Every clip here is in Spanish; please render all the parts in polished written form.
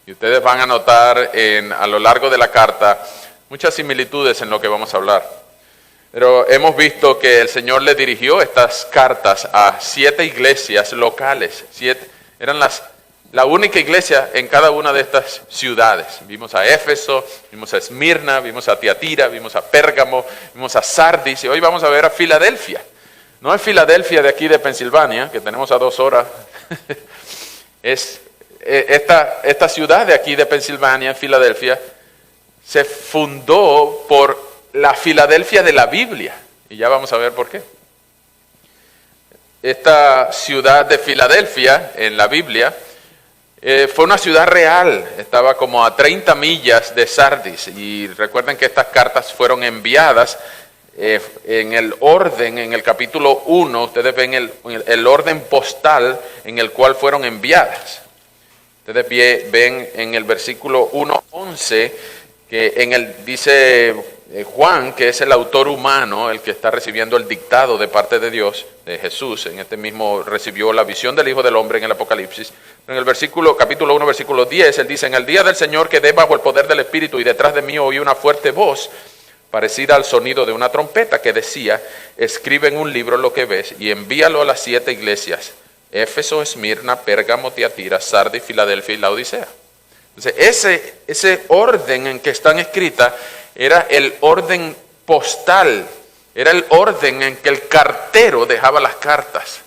Y ustedes van a notar a lo largo de la carta muchas similitudes en lo que vamos a hablar. Pero hemos visto que el Señor le dirigió estas cartas a 7 iglesias locales. Eran la única iglesia en cada una de estas ciudades. Vimos a Éfeso, vimos a Esmirna, vimos a Tiatira, vimos a Pérgamo, vimos a Sardis y hoy vamos a ver a Filadelfia. No es Filadelfia de aquí de Pensilvania, que tenemos a 2 horas. Esta ciudad de aquí de Pensilvania, Filadelfia, se fundó por la Filadelfia de la Biblia. Y ya vamos a ver por qué. Esta ciudad de Filadelfia en la Biblia fue una ciudad real, estaba como a 30 millas de Sardis. Y recuerden que estas cartas fueron enviadas en el orden, en el capítulo 1, ustedes ven el orden postal en el cual fueron enviadas. Ustedes ven en el versículo 1:11 que dice Juan, que es el autor humano, el que está recibiendo el dictado de parte de Dios, de Jesús. En este mismo recibió la visión del Hijo del Hombre en el Apocalipsis. En el capítulo 1, versículo 10, él dice: en el día del Señor quedé bajo el poder del Espíritu y detrás de mí oí una fuerte voz parecida al sonido de una trompeta que decía: escribe en un libro lo que ves y envíalo a las 7 iglesias: Éfeso, Esmirna, Pérgamo, Tiatira, Sardis, Filadelfia y Laodicea. Entonces, ese orden en que están escritas era el orden postal, era el orden en que el cartero dejaba las cartas.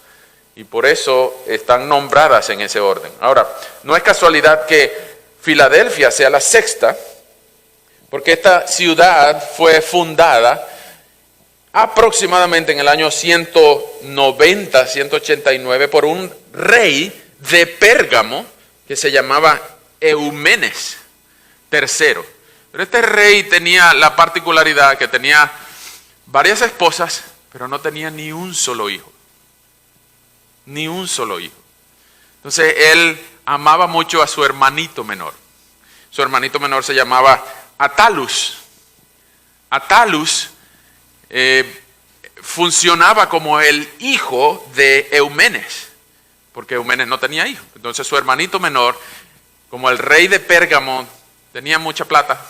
Y por eso están nombradas en ese orden. Ahora, no es casualidad que Filadelfia sea la 6ª, porque esta ciudad fue fundada aproximadamente en el año 190, 189, por un rey de Pérgamo que se llamaba Eumenes III. Pero este rey tenía la particularidad que tenía varias esposas, pero no tenía ni un solo hijo. Ni un solo hijo. Entonces él amaba mucho a su hermanito menor. Su hermanito menor se llamaba Attalus. Attalus funcionaba como el hijo de Eumenes, porque Eumenes no tenía hijo. Entonces su hermanito menor, como el rey de Pérgamo tenía mucha plata,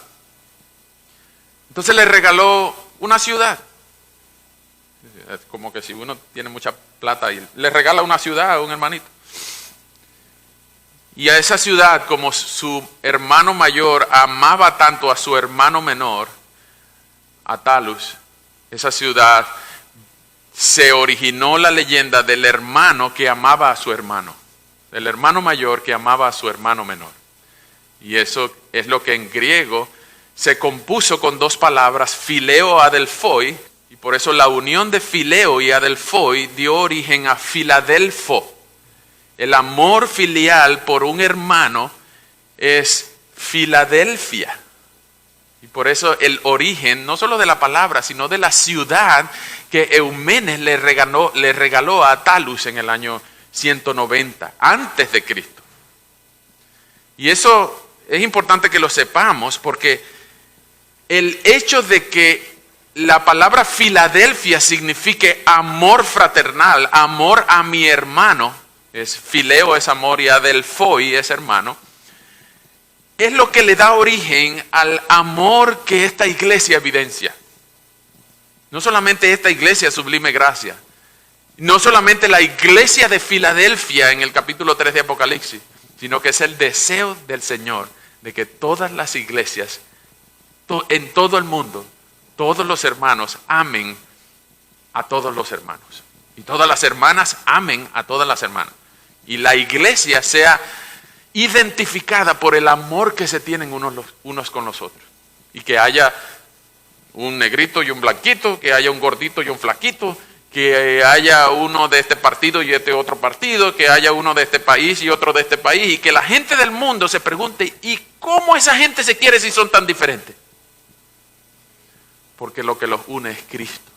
entonces le regaló una ciudad. Es como que si uno tiene mucha plata y le regala una ciudad a un hermanito. Y a esa ciudad, como su hermano mayor amaba tanto a su hermano menor, Attalus, esa ciudad se originó la leyenda del hermano que amaba a su hermano, el hermano mayor que amaba a su hermano menor. Y eso es lo que en griego se compuso con 2 palabras, phileo adelphoi, y por eso la unión de phileo y adelphoi dio origen a Filadelfo. El amor filial por un hermano es Filadelfia. Y por eso el origen, no solo de la palabra, sino de la ciudad que Eumenes le regaló a Attalus en el año 190, antes de Cristo. Y eso es importante que lo sepamos porque el hecho de que la palabra Filadelfia signifique amor fraternal, amor a mi hermano, fileo es amor y adelphoi es hermano, es lo que le da origen al amor que esta iglesia evidencia. No solamente esta iglesia Sublime Gracia, no solamente la iglesia de Filadelfia en el capítulo 3 de Apocalipsis, sino que es el deseo del Señor de que todas las iglesias en todo el mundo, todos los hermanos amen a todos los hermanos. Y todas las hermanas amen a todas las hermanas. Y la iglesia sea identificada por el amor que se tienen unos con los otros. Y que haya un negrito y un blanquito, que haya un gordito y un flaquito, que haya uno de este partido y este otro partido, que haya uno de este país y otro de este país, y que la gente del mundo se pregunte, ¿y cómo esa gente se quiere si son tan diferentes? Porque lo que los une es Cristo.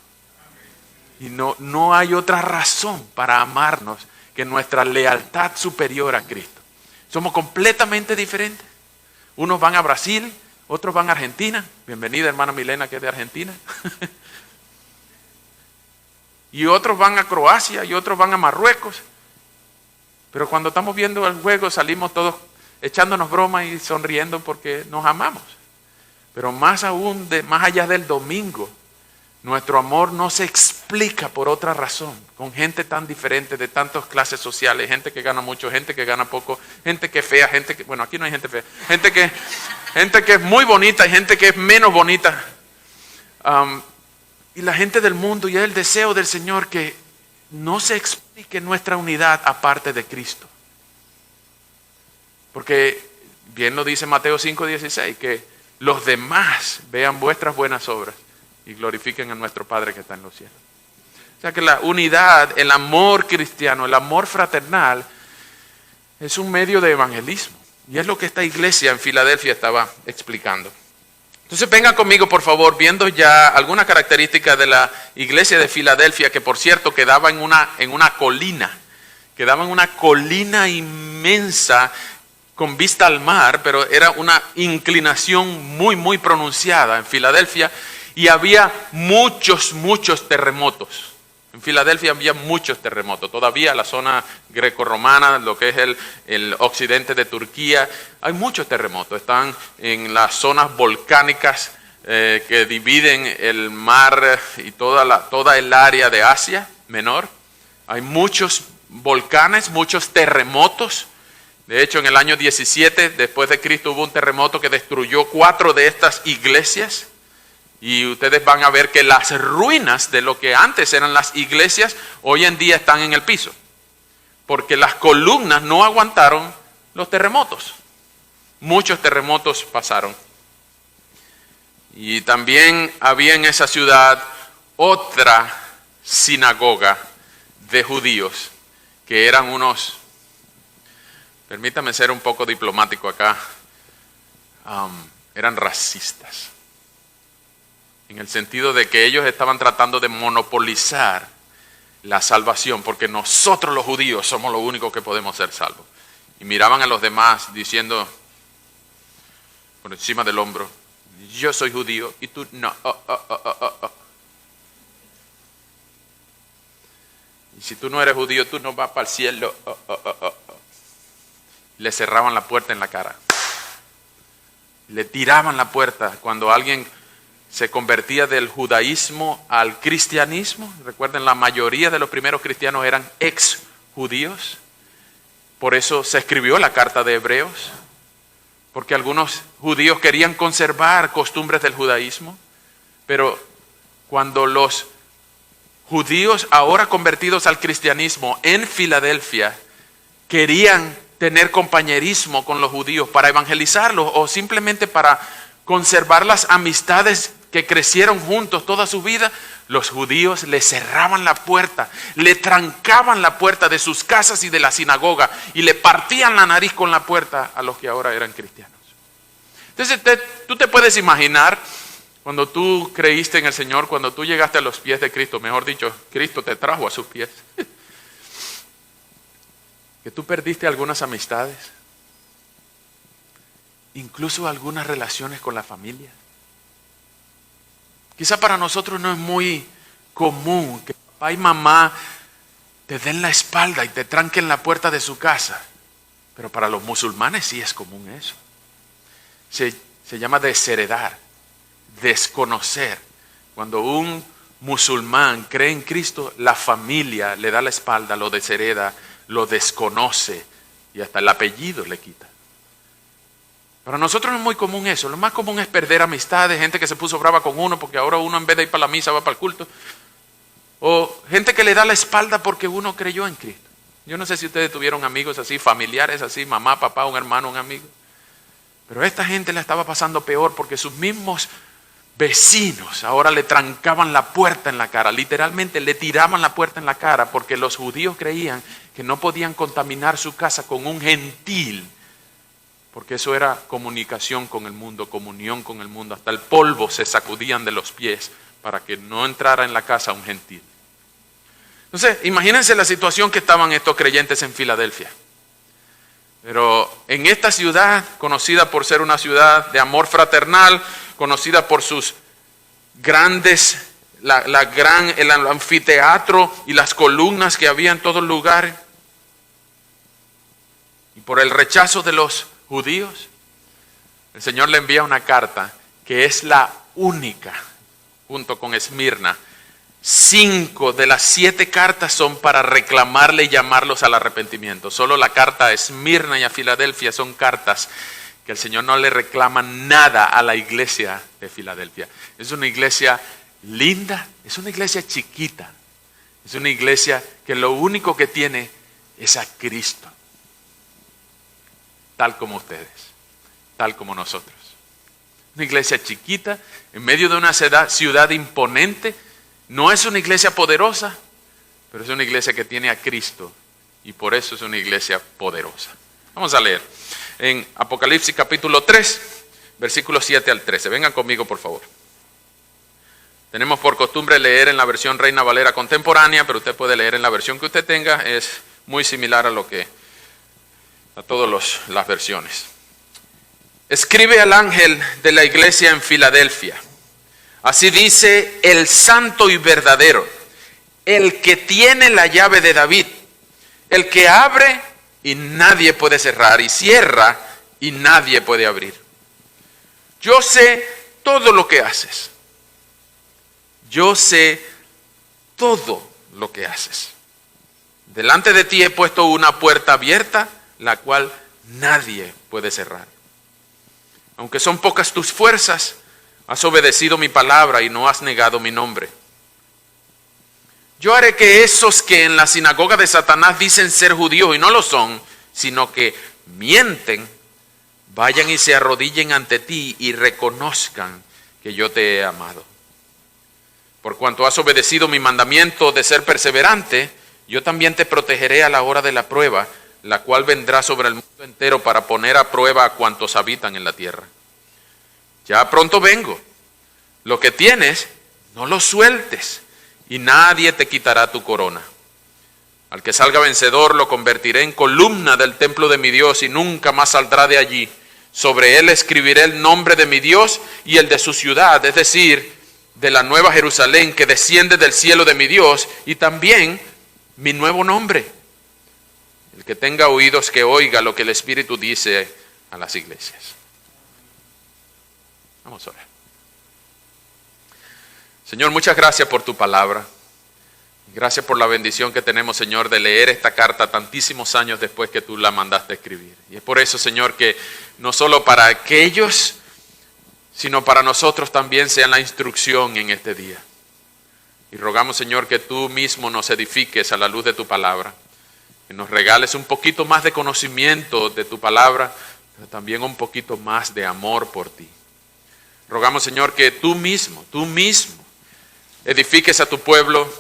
Y no hay otra razón para amarnos que nuestra lealtad superior a Cristo. Somos completamente diferentes. Unos van a Brasil, otros van a Argentina. Bienvenida hermana Milena, que es de Argentina. Y otros van a Croacia y otros van a Marruecos. Pero cuando estamos viendo el juego salimos todos echándonos bromas y sonriendo porque nos amamos. Pero más aún, más allá del domingo, nuestro amor no se explica por otra razón, con gente tan diferente, de tantas clases sociales, gente que gana mucho, gente que gana poco, gente que es fea, gente que, bueno, aquí no hay gente fea, gente que es muy bonita y gente que es menos bonita. Y la gente del mundo, y es el deseo del Señor que no se explique nuestra unidad aparte de Cristo. Porque bien lo dice Mateo 5:16, que los demás vean vuestras buenas obras y glorifiquen a nuestro Padre que está en los cielos. O sea que la unidad, el amor cristiano, el amor fraternal, es un medio de evangelismo. Y es lo que esta iglesia en Filadelfia estaba explicando. Entonces vengan conmigo, por favor, viendo ya algunas características de la iglesia de Filadelfia, que por cierto quedaba en una colina. Quedaba en una colina inmensa con vista al mar, pero era una inclinación muy, muy pronunciada en Filadelfia. Y había muchos terremotos. En Filadelfia había muchos terremotos. Todavía la zona grecorromana, lo que es el occidente de Turquía, hay muchos terremotos. Están en las zonas volcánicas que dividen el mar y toda el área de Asia Menor. Hay muchos volcanes, muchos terremotos. De hecho, en el año 17 después de Cristo hubo un terremoto que destruyó 4 de estas iglesias. Y ustedes van a ver que las ruinas de lo que antes eran las iglesias, hoy en día están en el piso. Porque las columnas no aguantaron los terremotos. Muchos terremotos pasaron. Y también había en esa ciudad otra sinagoga de judíos, que eran unos, permítame ser un poco diplomático acá, eran racistas. En el sentido de que ellos estaban tratando de monopolizar la salvación, porque nosotros los judíos somos los únicos que podemos ser salvos. Y miraban a los demás diciendo por encima del hombro, yo soy judío y tú no. Y si tú no eres judío, tú no vas para el cielo. Le cerraban la puerta en la cara. Le tiraban la puerta cuando alguien se convertía del judaísmo al cristianismo. Recuerden, la mayoría de los primeros cristianos eran ex judíos. Por eso se escribió la carta de Hebreos. Porque algunos judíos querían conservar costumbres del judaísmo. Pero cuando los judíos ahora convertidos al cristianismo en Filadelfia querían tener compañerismo con los judíos para evangelizarlos o simplemente para conservar las amistades que crecieron juntos toda su vida, los judíos le cerraban la puerta, le trancaban la puerta de sus casas y de la sinagoga y le partían la nariz con la puerta a los que ahora eran cristianos. Entonces tú te puedes imaginar cuando tú creíste en el Señor, cuando tú llegaste a los pies de Cristo, mejor dicho, Cristo te trajo a sus pies, que tú perdiste algunas amistades, incluso algunas relaciones con la familia. Quizá para nosotros no es muy común que papá y mamá te den la espalda y te tranquen la puerta de su casa, pero para los musulmanes sí es común eso. Se llama desheredar, desconocer. Cuando un musulmán cree en Cristo, la familia le da la espalda, lo deshereda, lo desconoce y hasta el apellido le quita. Para nosotros no es muy común eso. Lo más común es perder amistades, gente que se puso brava con uno porque ahora uno en vez de ir para la misa va para el culto. O gente que le da la espalda porque uno creyó en Cristo. Yo no sé si ustedes tuvieron amigos así, familiares así, mamá, papá, un hermano, un amigo. Pero esta gente la estaba pasando peor porque sus mismos vecinos ahora le trancaban la puerta en la cara. Literalmente le tiraban la puerta en la cara porque los judíos creían que no podían contaminar su casa con un gentil. Porque eso era comunicación con el mundo, comunión con el mundo. Hasta el polvo se sacudían de los pies para que no entrara en la casa un gentil. Entonces, imagínense la situación que estaban estos creyentes en Filadelfia. Pero en esta ciudad, conocida por ser una ciudad de amor fraternal, conocida por sus grandes, el anfiteatro y las columnas que había en todo el lugar, y por el rechazo de los judíos, el Señor le envía una carta que es la única, junto con Esmirna. 5 de las 7 cartas son para reclamarle y llamarlos al arrepentimiento. Solo la carta a Esmirna y a Filadelfia son cartas que el Señor no le reclama nada a la iglesia de Filadelfia. Es una iglesia linda, es una iglesia chiquita, es una iglesia que lo único que tiene es a Cristo, tal como ustedes, tal como nosotros. Una iglesia chiquita, en medio de una ciudad imponente. No es una iglesia poderosa, pero es una iglesia que tiene a Cristo y por eso es una iglesia poderosa. Vamos a leer en Apocalipsis capítulo 3, versículos 7 al 13. Vengan conmigo, por favor. Tenemos por costumbre leer en la versión Reina Valera contemporánea, pero usted puede leer en la versión que usted tenga. Es muy similar a todas las versiones. Escribe al ángel de la iglesia en Filadelfia. Así dice el santo y verdadero, el que tiene la llave de David, el que abre y nadie puede cerrar, y cierra y nadie puede abrir. Yo sé todo lo que haces. Yo sé todo lo que haces. Delante de ti he puesto una puerta abierta, la cual nadie puede cerrar. Aunque son pocas tus fuerzas, has obedecido mi palabra y no has negado mi nombre. Yo haré que esos que en la sinagoga de Satanás dicen ser judíos y no lo son, sino que mienten, vayan y se arrodillen ante ti y reconozcan que yo te he amado. Por cuanto has obedecido mi mandamiento de ser perseverante, yo también te protegeré a la hora de la prueba, la cual vendrá sobre el mundo entero para poner a prueba a cuantos habitan en la tierra. Ya pronto vengo. Lo que tienes, no lo sueltes, y nadie te quitará tu corona. Al que salga vencedor lo convertiré en columna del templo de mi Dios y nunca más saldrá de allí. Sobre él escribiré el nombre de mi Dios y el de su ciudad, es decir, de la nueva Jerusalén que desciende del cielo de mi Dios, y también mi nuevo nombre. El que tenga oídos que oiga lo que el Espíritu dice a las iglesias. Vamos a orar. Señor, muchas gracias por tu palabra. Gracias por la bendición que tenemos, Señor, de leer esta carta tantísimos años después que tú la mandaste a escribir. Y es por eso, Señor, que no solo para aquellos, sino para nosotros también sea la instrucción en este día. Y rogamos, Señor, que tú mismo nos edifiques a la luz de tu palabra. Que nos regales un poquito más de conocimiento de tu palabra, pero también un poquito más de amor por ti. Rogamos, Señor, que tú mismo edifiques a tu pueblo,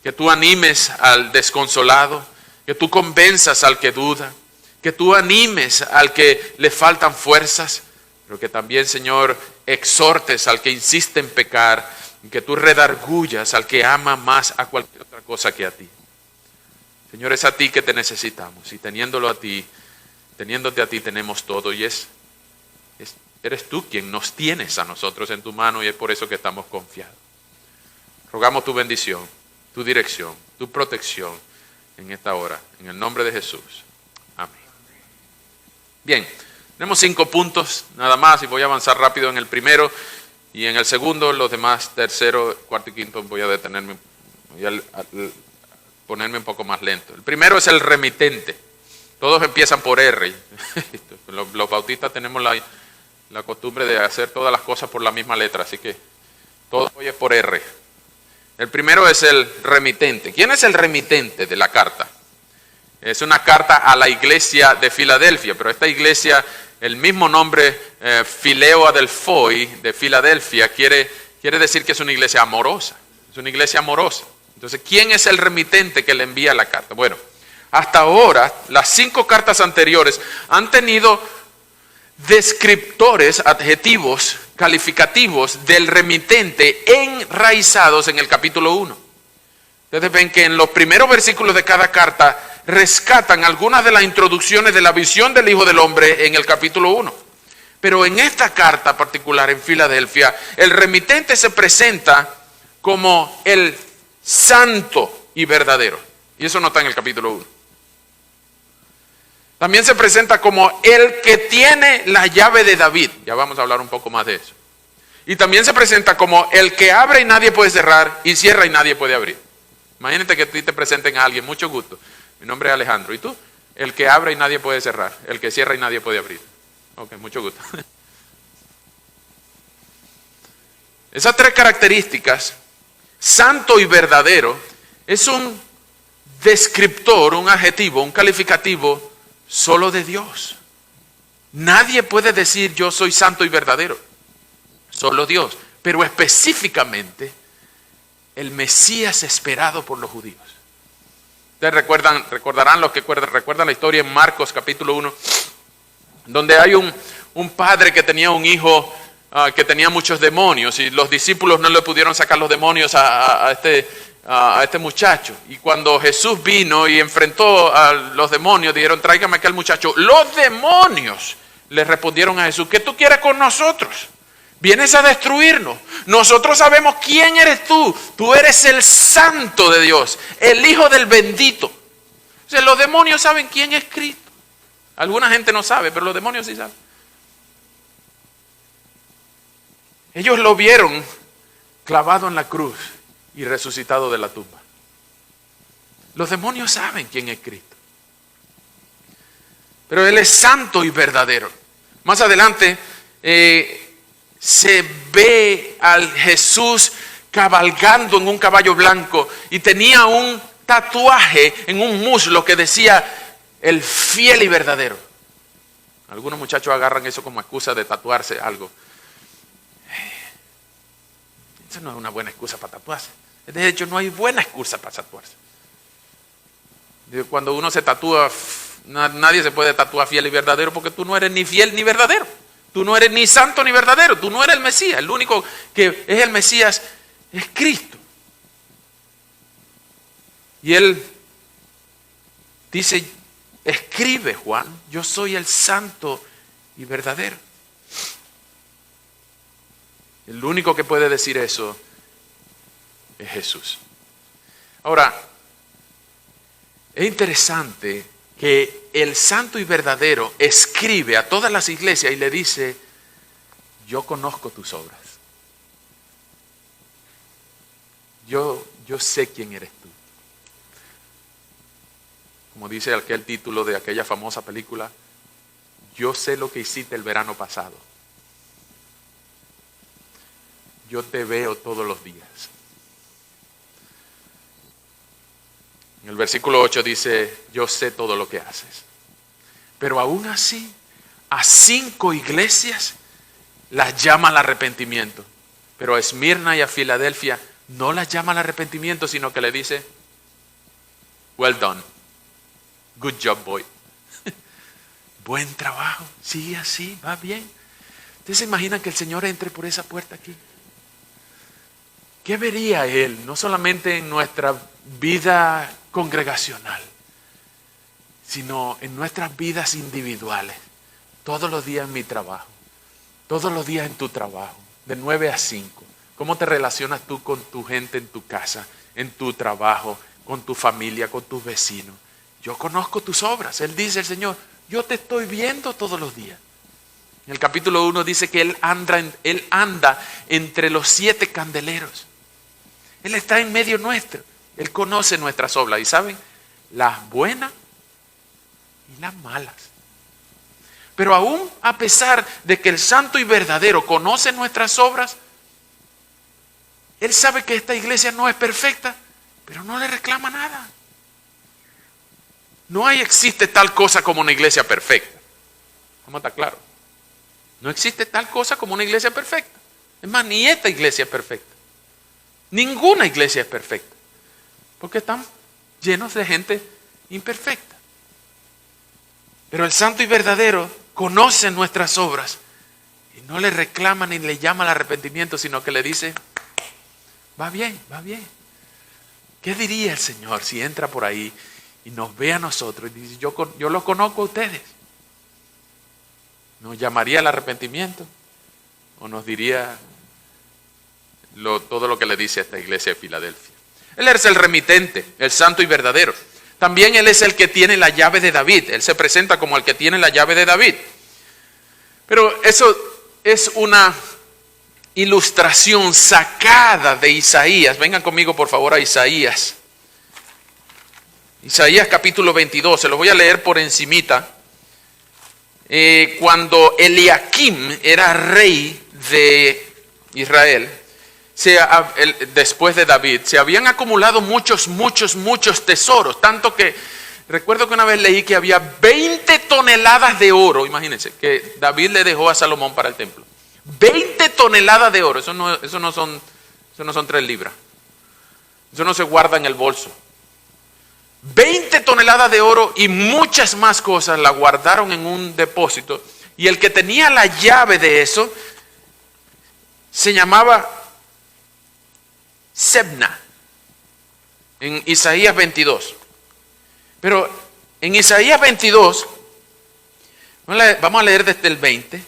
que tú animes al desconsolado, que tú convenzas al que duda, que tú animes al que le faltan fuerzas, pero que también, Señor, exhortes al que insiste en pecar, y que tú redargullas al que ama más a cualquier otra cosa que a ti. Señor, es a ti que te necesitamos, y teniéndote a ti tenemos todo, y eres tú quien nos tienes a nosotros en tu mano, y es por eso que estamos confiados. Rogamos tu bendición, tu dirección, tu protección en esta hora, en el nombre de Jesús. Amén. Bien, tenemos 5 puntos nada más y voy a avanzar rápido en el primero y en el segundo, los demás, tercero, cuarto y quinto, voy a ponerme un poco más lento. El primero es el remitente. Todos empiezan por R. Los bautistas tenemos la costumbre de hacer todas las cosas por la misma letra, así que todo hoy es por R. El primero es el remitente. ¿Quién es el remitente de la carta? Es una carta a la iglesia de Filadelfia, pero esta iglesia, el mismo nombre, Fileo Adelphoi, de Filadelfia, quiere decir que es una iglesia amorosa. Es una iglesia amorosa. Entonces, ¿quién es el remitente que le envía la carta? Bueno, hasta ahora, las 5 cartas anteriores han tenido descriptores, adjetivos, calificativos del remitente enraizados en el capítulo 1. Ustedes ven que en los primeros versículos de cada carta rescatan algunas de las introducciones de la visión del Hijo del Hombre en el capítulo 1. Pero en esta carta particular en Filadelfia, el remitente se presenta como el santo y verdadero. Y eso no está en el capítulo 1. También se presenta como el que tiene la llave de David. Ya vamos a hablar un poco más de eso. Y también se presenta como el que abre y nadie puede cerrar, y cierra y nadie puede abrir. Imagínate que a ti te presenten a alguien, mucho gusto. Mi nombre es Alejandro. ¿Y tú? El que abre y nadie puede cerrar, el que cierra y nadie puede abrir. Ok, mucho gusto. Esas tres características, santo y verdadero, es un descriptor, un adjetivo, un calificativo solo de Dios. Nadie puede decir yo soy santo y verdadero, solo Dios. Pero específicamente el Mesías esperado por los judíos. Ustedes recordarán los que recuerdan la historia en Marcos capítulo 1, donde hay un padre que tenía un hijo que tenía muchos demonios y los discípulos no le pudieron sacar los demonios a este muchacho. Y cuando Jesús vino y enfrentó a los demonios, dijeron, tráigame acá al muchacho. Los demonios le respondieron a Jesús, ¿qué tú quieres con nosotros? Vienes a destruirnos. Nosotros sabemos quién eres tú. Tú eres el santo de Dios, el Hijo del bendito. O sea, los demonios saben quién es Cristo. Alguna gente no sabe, pero los demonios sí saben. Ellos lo vieron clavado en la cruz y resucitado de la tumba. Los demonios saben quién es Cristo. Pero Él es santo y verdadero. Más adelante se ve al Jesús cabalgando en un caballo blanco y tenía un tatuaje en un muslo que decía el fiel y verdadero. Algunos muchachos agarran eso como excusa de tatuarse algo. Eso no es una buena excusa para tatuarse. De hecho, no hay buena excusa para tatuarse. Cuando uno se tatúa, nadie se puede tatuar fiel y verdadero porque tú no eres ni fiel ni verdadero. Tú no eres ni santo ni verdadero. Tú no eres el Mesías. El único que es el Mesías es Cristo. Y Él dice, escribe Juan, yo soy el santo y verdadero. El único que puede decir eso es Jesús. Ahora, es interesante que el santo y verdadero escribe a todas las iglesias y le dice, yo conozco tus obras. Yo sé quién eres tú. Como dice aquel título de aquella famosa película, yo sé lo que hiciste el verano pasado. Yo te veo todos los días. En el versículo 8 dice, yo sé todo lo que haces. Pero aún así, a 5 iglesias las llama al arrepentimiento. Pero a Esmirna y a Filadelfia no las llama al arrepentimiento, sino que le dice, well done. Good job, boy. Buen trabajo. Sigue así, va bien. ¿Ustedes se imaginan que el Señor entre por esa puerta aquí? ¿Qué vería Él? No solamente en nuestra vida congregacional, sino en nuestras vidas individuales. Todos los días en mi trabajo. Todos los días en tu trabajo. De 9 a 5. ¿Cómo te relacionas tú con tu gente en tu casa, en tu trabajo, con tu familia, con tus vecinos? Yo conozco tus obras. Él dice, el Señor, yo te estoy viendo todos los días. En el capítulo 1 dice que Él anda entre los 7 candeleros. Él está en medio nuestro. Él conoce nuestras obras. ¿Y saben? Las buenas y las malas. Pero aún a pesar de que el santo y verdadero conoce nuestras obras, Él sabe que esta iglesia no es perfecta, pero no le reclama nada. No existe tal cosa como una iglesia perfecta. Vamos a estar claros. No existe tal cosa como una iglesia perfecta. Es más, ni esta iglesia es perfecta. Ninguna iglesia es perfecta. Porque están llenos de gente imperfecta. Pero el santo y verdadero conoce nuestras obras y no le reclama ni le llama al arrepentimiento, sino que le dice, va bien, va bien. ¿Qué diría el Señor si entra por ahí y nos ve a nosotros y dice, yo los conozco a ustedes? ¿Nos llamaría al arrepentimiento? ¿O nos diría todo lo que le dice a esta iglesia de Filadelfia? Él es el remitente, el santo y verdadero. También Él es el que tiene la llave de David. Él se presenta como el que tiene la llave de David. Pero eso es una ilustración sacada de Isaías. Vengan conmigo por favor a Isaías. Isaías capítulo 22, se los voy a leer por encimita. Cuando Eliakim era rey de Israel, después de David, se habían acumulado muchos tesoros, tanto que recuerdo que una vez leí que había 20 toneladas de oro, imagínense, que David le dejó a Salomón para el templo. 20 toneladas de oro, eso no son 3 libras, eso no se guarda en el bolso. 20 toneladas de oro y muchas más cosas la guardaron en un depósito, y el que tenía la llave de eso se llamaba Sebna, en Isaías 22. Pero en Isaías 22, vamos a leer desde el 20,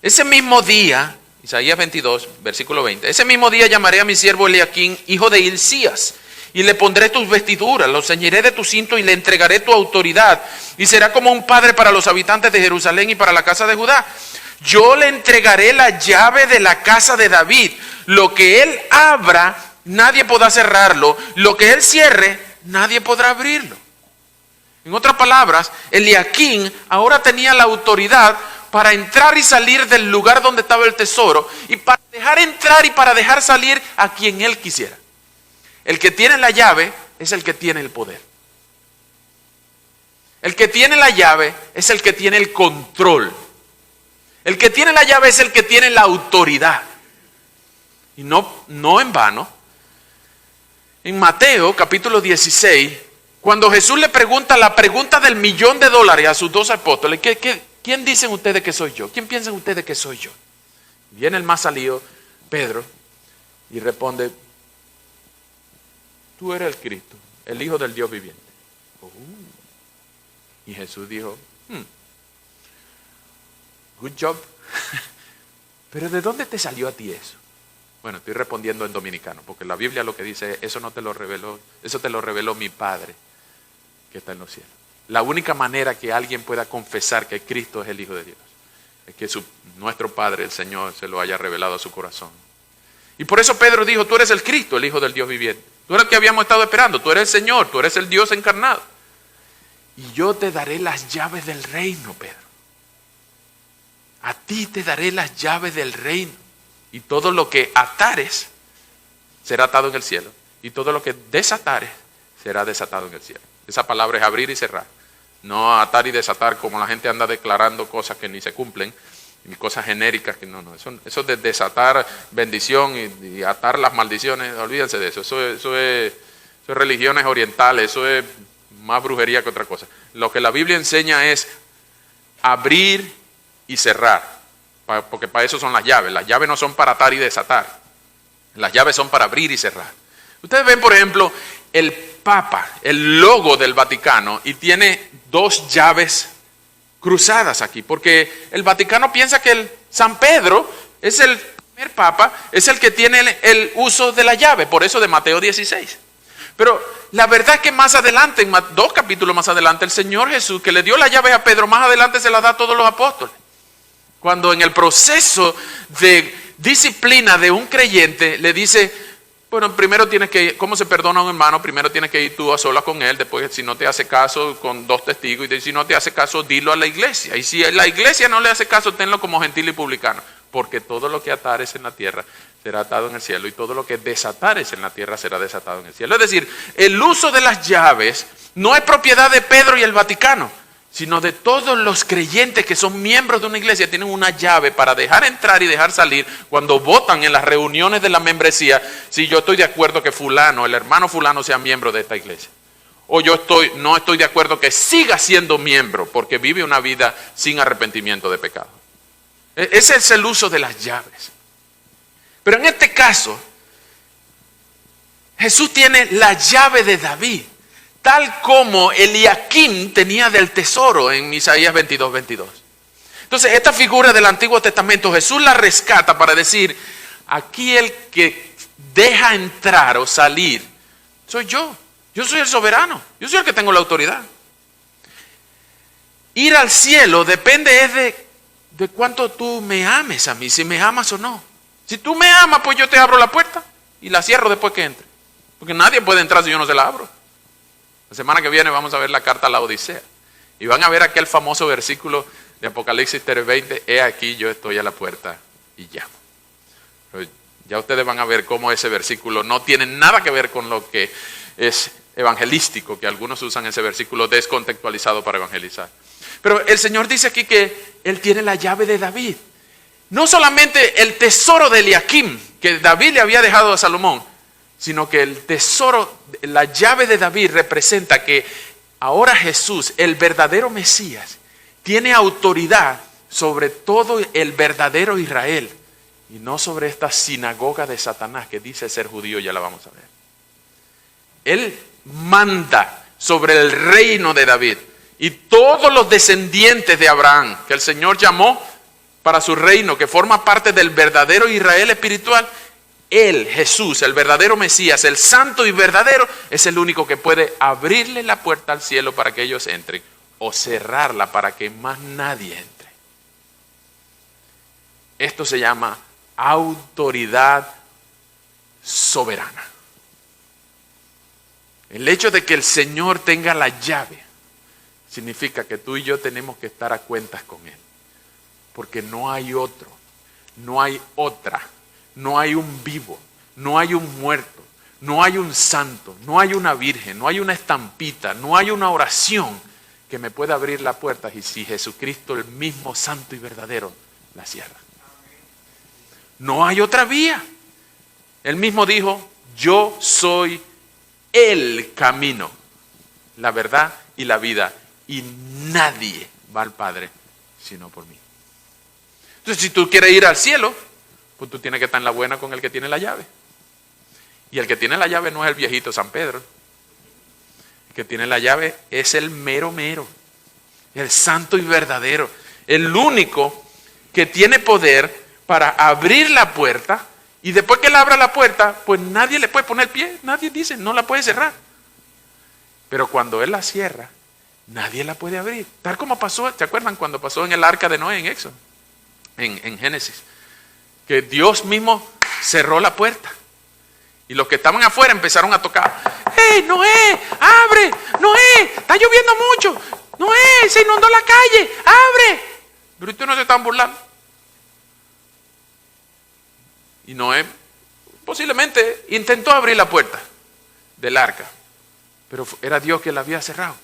ese mismo día, Isaías 22, versículo 20, ese mismo día llamaré a mi siervo Eliakim, hijo de Hilcías, y le pondré tus vestiduras, lo ceñiré de tu cinto y le entregaré tu autoridad, y será como un padre para los habitantes de Jerusalén y para la casa de Judá. Yo le entregaré la llave de la casa de David. Lo que él abra, nadie podrá cerrarlo. Lo que él cierre, nadie podrá abrirlo. En otras palabras, Eliakim ahora tenía la autoridad para entrar y salir del lugar donde estaba el tesoro, y para dejar entrar y para dejar salir a quien él quisiera. El que tiene la llave es el que tiene el poder. El que tiene la llave es el que tiene el control. El que tiene la llave es el que tiene la autoridad. Y no en vano. En Mateo capítulo 16, cuando Jesús le pregunta la pregunta del $1.000.000 a sus 2 apóstoles, ¿quién dicen ustedes que soy yo? ¿Quién piensan ustedes que soy yo? Viene el más salido, Pedro, y responde: tú eres el Cristo, el Hijo del Dios viviente. Y Jesús dijo: good job. Pero ¿de dónde te salió a ti eso? Bueno, estoy respondiendo en dominicano, porque la Biblia lo que dice, eso no te lo reveló, eso te lo reveló mi Padre que está en los cielos. La única manera que alguien pueda confesar que Cristo es el Hijo de Dios es que nuestro Padre, el Señor, se lo haya revelado a su corazón. Y por eso Pedro dijo: tú eres el Cristo, el Hijo del Dios viviente. Tú eres el que habíamos estado esperando, tú eres el Señor, tú eres el Dios encarnado. Y yo te daré las llaves del reino, Pedro. A ti te daré las llaves del reino. Y todo lo que atares será atado en el cielo. Y todo lo que desatares será desatado en el cielo. Esa palabra es abrir y cerrar. No atar y desatar como la gente anda declarando cosas que ni se cumplen. Ni cosas genéricas que no. Eso de desatar bendición y atar las maldiciones, olvídense de eso. Eso es religiones orientales, eso es más brujería que otra cosa. Lo que la Biblia enseña es abrir y cerrar, porque para eso son las llaves. Las llaves no son para atar y desatar. Las llaves son para abrir y cerrar. Ustedes ven, por ejemplo, el Papa, el logo del Vaticano, y tiene 2 llaves cruzadas aquí, porque el Vaticano piensa que el San Pedro es el primer papa, es el que tiene el uso de la llave, por eso de Mateo 16. Pero la verdad es que más adelante, 2 capítulos más adelante, el Señor Jesús, que le dio la llave a Pedro, más adelante se la da a todos los apóstoles. Cuando en el proceso de disciplina de un creyente le dice: bueno, primero tienes que ir, ¿cómo se perdona a un hermano? Primero tienes que ir tú a solas con él, después si no te hace caso, con 2 testigos, y si no te hace caso, dilo a la iglesia. Y si la iglesia no le hace caso, tenlo como gentil y publicano. Porque todo lo que atares en la tierra será atado en el cielo, y todo lo que desatares en la tierra será desatado en el cielo. Es decir, el uso de las llaves no es propiedad de Pedro y el Vaticano, sino de todos los creyentes que son miembros de una iglesia. Tienen una llave para dejar entrar y dejar salir cuando votan en las reuniones de la membresía: si yo estoy de acuerdo que fulano, el hermano fulano, sea miembro de esta iglesia, o yo no estoy de acuerdo que siga siendo miembro porque vive una vida sin arrepentimiento de pecado. Ese es el uso de las llaves. Pero en este caso, Jesús tiene la llave de David, tal como Eliakim tenía del tesoro en Isaías 22. Entonces, esta figura del Antiguo Testamento, Jesús la rescata para decir: aquí el que deja entrar o salir soy yo. Yo soy el soberano, yo soy el que tengo la autoridad. Ir al cielo depende de cuánto tú me ames a mí, si me amas o no. Si tú me amas, pues yo te abro la puerta y la cierro después que entre. Porque nadie puede entrar si yo no se la abro. La semana que viene vamos a ver la carta a la Odisea. Y van a ver aquel famoso versículo de Apocalipsis 3:20, he aquí yo estoy a la puerta y llamo. Pero ya ustedes van a ver cómo ese versículo no tiene nada que ver con lo que es evangelístico, que algunos usan ese versículo descontextualizado para evangelizar. Pero el Señor dice aquí que Él tiene la llave de David. No solamente el tesoro de Eliakim, que David le había dejado a Salomón, sino que el tesoro, la llave de David representa que ahora Jesús, el verdadero Mesías, tiene autoridad sobre todo el verdadero Israel y no sobre esta sinagoga de Satanás que dice ser judío, ya la vamos a ver. Él manda sobre el reino de David y todos los descendientes de Abraham que el Señor llamó para su reino, que forma parte del verdadero Israel espiritual. Él, Jesús, el verdadero Mesías, el santo y verdadero, es el único que puede abrirle la puerta al cielo para que ellos entren o cerrarla para que más nadie entre. Esto se llama autoridad soberana. El hecho de que el Señor tenga la llave significa que tú y yo tenemos que estar a cuentas con Él. Porque no hay otro, no hay otra, no hay un vivo, no hay un muerto, no hay un santo, no hay una virgen, no hay una estampita, no hay una oración que me pueda abrir la puerta y si Jesucristo, el mismo santo y verdadero, la cierra. No hay otra vía. Él mismo dijo, yo soy el camino, la verdad y la vida. Y nadie va al Padre sino por mí. Entonces, si tú quieres ir al cielo, pues tú tienes que estar en la buena con el que tiene la llave. Y el que tiene la llave no es el viejito San Pedro. El que tiene la llave es el mero mero, el santo y verdadero, el único que tiene poder para abrir la puerta. Y después que él abra la puerta, pues nadie le puede poner pie, nadie dice, no la puede cerrar. Pero cuando él la cierra, nadie la puede abrir. Tal como pasó, ¿se acuerdan cuando pasó en el arca de Noé en Éxodo? En Génesis. Que Dios mismo cerró la puerta. Y los que estaban afuera empezaron a tocar. ¡Hey, Noé! ¡Abre! ¡Noé! ¡Está lloviendo mucho! ¡Noé! ¡Se inundó la calle! ¡Abre! Pero ustedes no se están burlando. Y Noé posiblemente intentó abrir la puerta del arca. Pero era Dios que la había cerrado.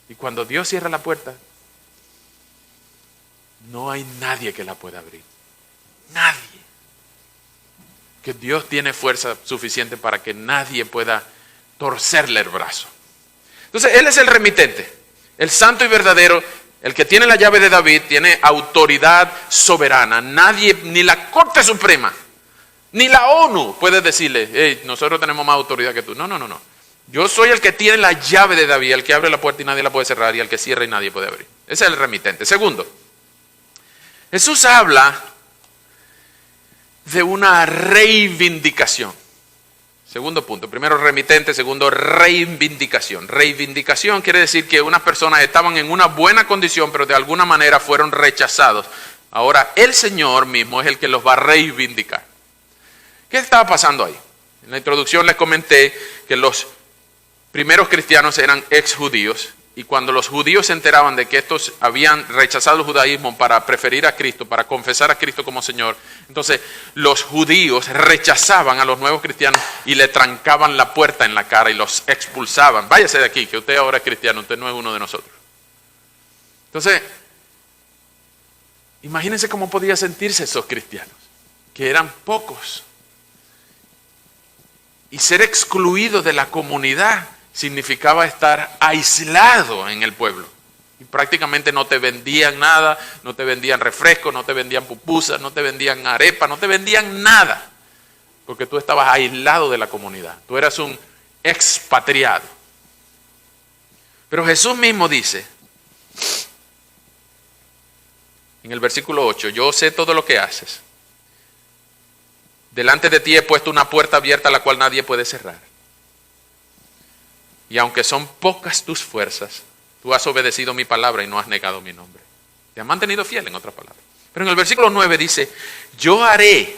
Y cuando Dios cierra la puerta, no hay nadie que la pueda abrir. Nadie. Que Dios tiene fuerza suficiente para que nadie pueda torcerle el brazo. Entonces, Él es el remitente, el santo y verdadero, el que tiene la llave de David, tiene autoridad soberana. Nadie, ni la Corte Suprema, ni la ONU puede decirle, hey, nosotros tenemos más autoridad que tú. No, no, no, no. Yo soy el que tiene la llave de David, el que abre la puerta y nadie la puede cerrar, y el que cierra y nadie puede abrir. Ese es el remitente. Segundo, Jesús habla de una reivindicación. Segundo punto. Primero remitente, segundo reivindicación. Reivindicación quiere decir que unas personas estaban en una buena condición, pero de alguna manera fueron rechazados. Ahora el Señor mismo es el que los va a reivindicar. ¿Qué estaba pasando ahí? En la introducción les comenté que los primeros cristianos eran ex judíos. Y cuando los judíos se enteraban de que estos habían rechazado el judaísmo para preferir a Cristo, para confesar a Cristo como Señor, entonces los judíos rechazaban a los nuevos cristianos y le trancaban la puerta en la cara y los expulsaban. Váyase de aquí, que usted ahora es cristiano, usted no es uno de nosotros. Entonces, imagínense cómo podían sentirse esos cristianos, que eran pocos. Y ser excluido de la comunidad significaba estar aislado en el pueblo. Y prácticamente no te vendían nada, no te vendían refresco, no te vendían pupusas, no te vendían arepa, no te vendían nada. Porque tú estabas aislado de la comunidad. Tú eras un expatriado. Pero Jesús mismo dice, en el versículo 8, yo sé todo lo que haces. Delante de ti he puesto una puerta abierta a la cual nadie puede cerrar. y aunque son pocas tus fuerzas, tú has obedecido mi palabra y no has negado mi nombre. Te has mantenido fiel, en otras palabras. Pero en el versículo 9 dice, yo haré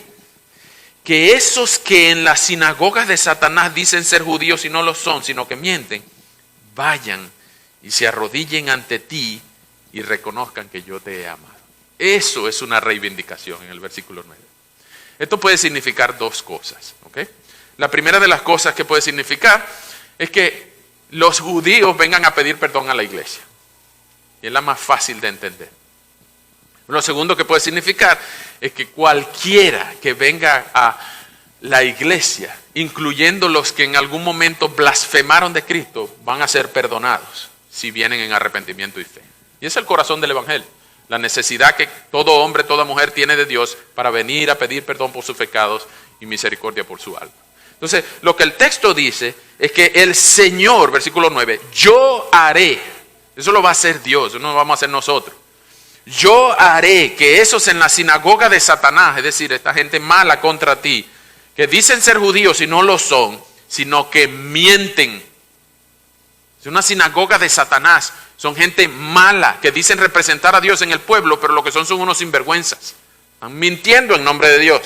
que esos que en las sinagogas de Satanás dicen ser judíos y no lo son, sino que mienten, vayan y se arrodillen ante ti y reconozcan que yo te he amado. Eso es una reivindicación en el versículo 9. Esto puede significar dos cosas, ¿ok? La primera de las cosas que puede significar es que los judíos vengan a pedir perdón a la iglesia. Y es la más fácil de entender. Lo segundo que puede significar es que cualquiera que venga a la iglesia, incluyendo los que en algún momento blasfemaron de Cristo, van a ser perdonados si vienen en arrepentimiento y fe. Y ese es el corazón del evangelio. La necesidad que todo hombre, toda mujer tiene de Dios para venir a pedir perdón por sus pecados y misericordia por su alma. Entonces, lo que el texto dice es que el Señor, versículo 9, yo haré, eso lo va a hacer Dios, eso no lo vamos a hacer nosotros. Yo haré que esos en la sinagoga de Satanás, es decir, esta gente mala contra ti, que dicen ser judíos y no lo son, sino que mienten. Es una sinagoga de Satanás. Son gente mala que dicen representar a Dios en el pueblo, pero lo que son unos sinvergüenzas. Están mintiendo en nombre de Dios.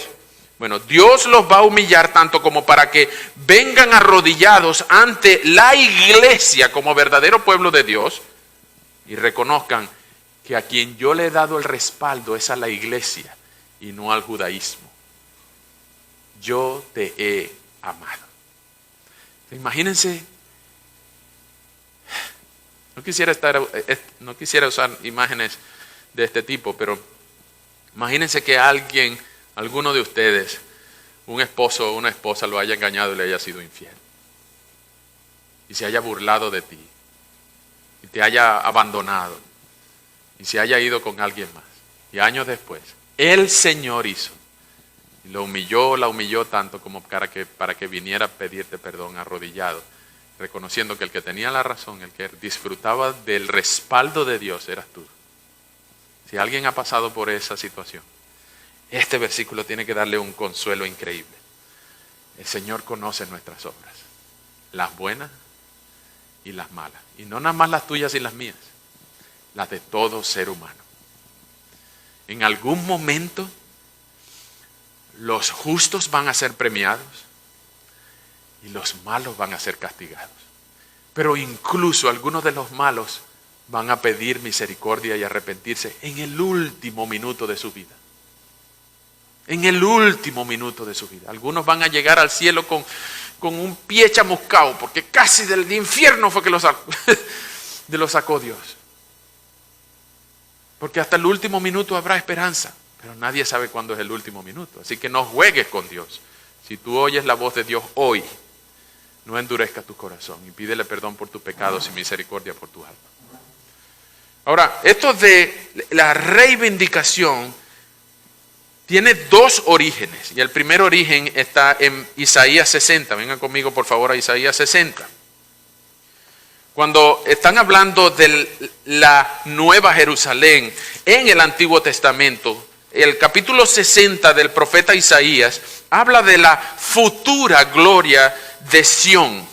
Bueno, Dios los va a humillar tanto como para que vengan arrodillados ante la iglesia como verdadero pueblo de Dios y reconozcan que a quien yo le he dado el respaldo es a la iglesia y no al judaísmo. Yo te he amado. Imagínense. No quisiera usar imágenes de este tipo, pero imagínense que alguno de ustedes, un esposo o una esposa lo haya engañado y le haya sido infiel. Y se haya burlado de ti. Y te haya abandonado. Y se haya ido con alguien más. Y años después, el Señor hizo. Y la humilló tanto como para que viniera a pedirte perdón arrodillado. Reconociendo que el que tenía la razón, el que disfrutaba del respaldo de Dios, eras tú. Si alguien ha pasado por esa situación, este versículo tiene que darle un consuelo increíble. El Señor conoce nuestras obras, las buenas y las malas. Y no nada más las tuyas y las mías, las de todo ser humano. En algún momento, los justos van a ser premiados y los malos van a ser castigados. Pero incluso algunos de los malos van a pedir misericordia y arrepentirse en el último minuto de su vida. En el último minuto de su vida. Algunos van a llegar al cielo con un pie chamuscado, porque casi del infierno fue que los sacó Dios. Porque hasta el último minuto habrá esperanza, pero nadie sabe cuándo es el último minuto. Así que no juegues con Dios. Si tú oyes la voz de Dios hoy, no endurezcas tu corazón y pídele perdón por tus pecados y misericordia por tu alma. Ahora, esto de la reivindicación tiene dos orígenes. Y el primer origen está en Isaías 60. Vengan conmigo por favor a Isaías 60. Cuando están hablando de la Nueva Jerusalén en el Antiguo Testamento, el capítulo 60 del profeta Isaías habla de la futura gloria de Sión.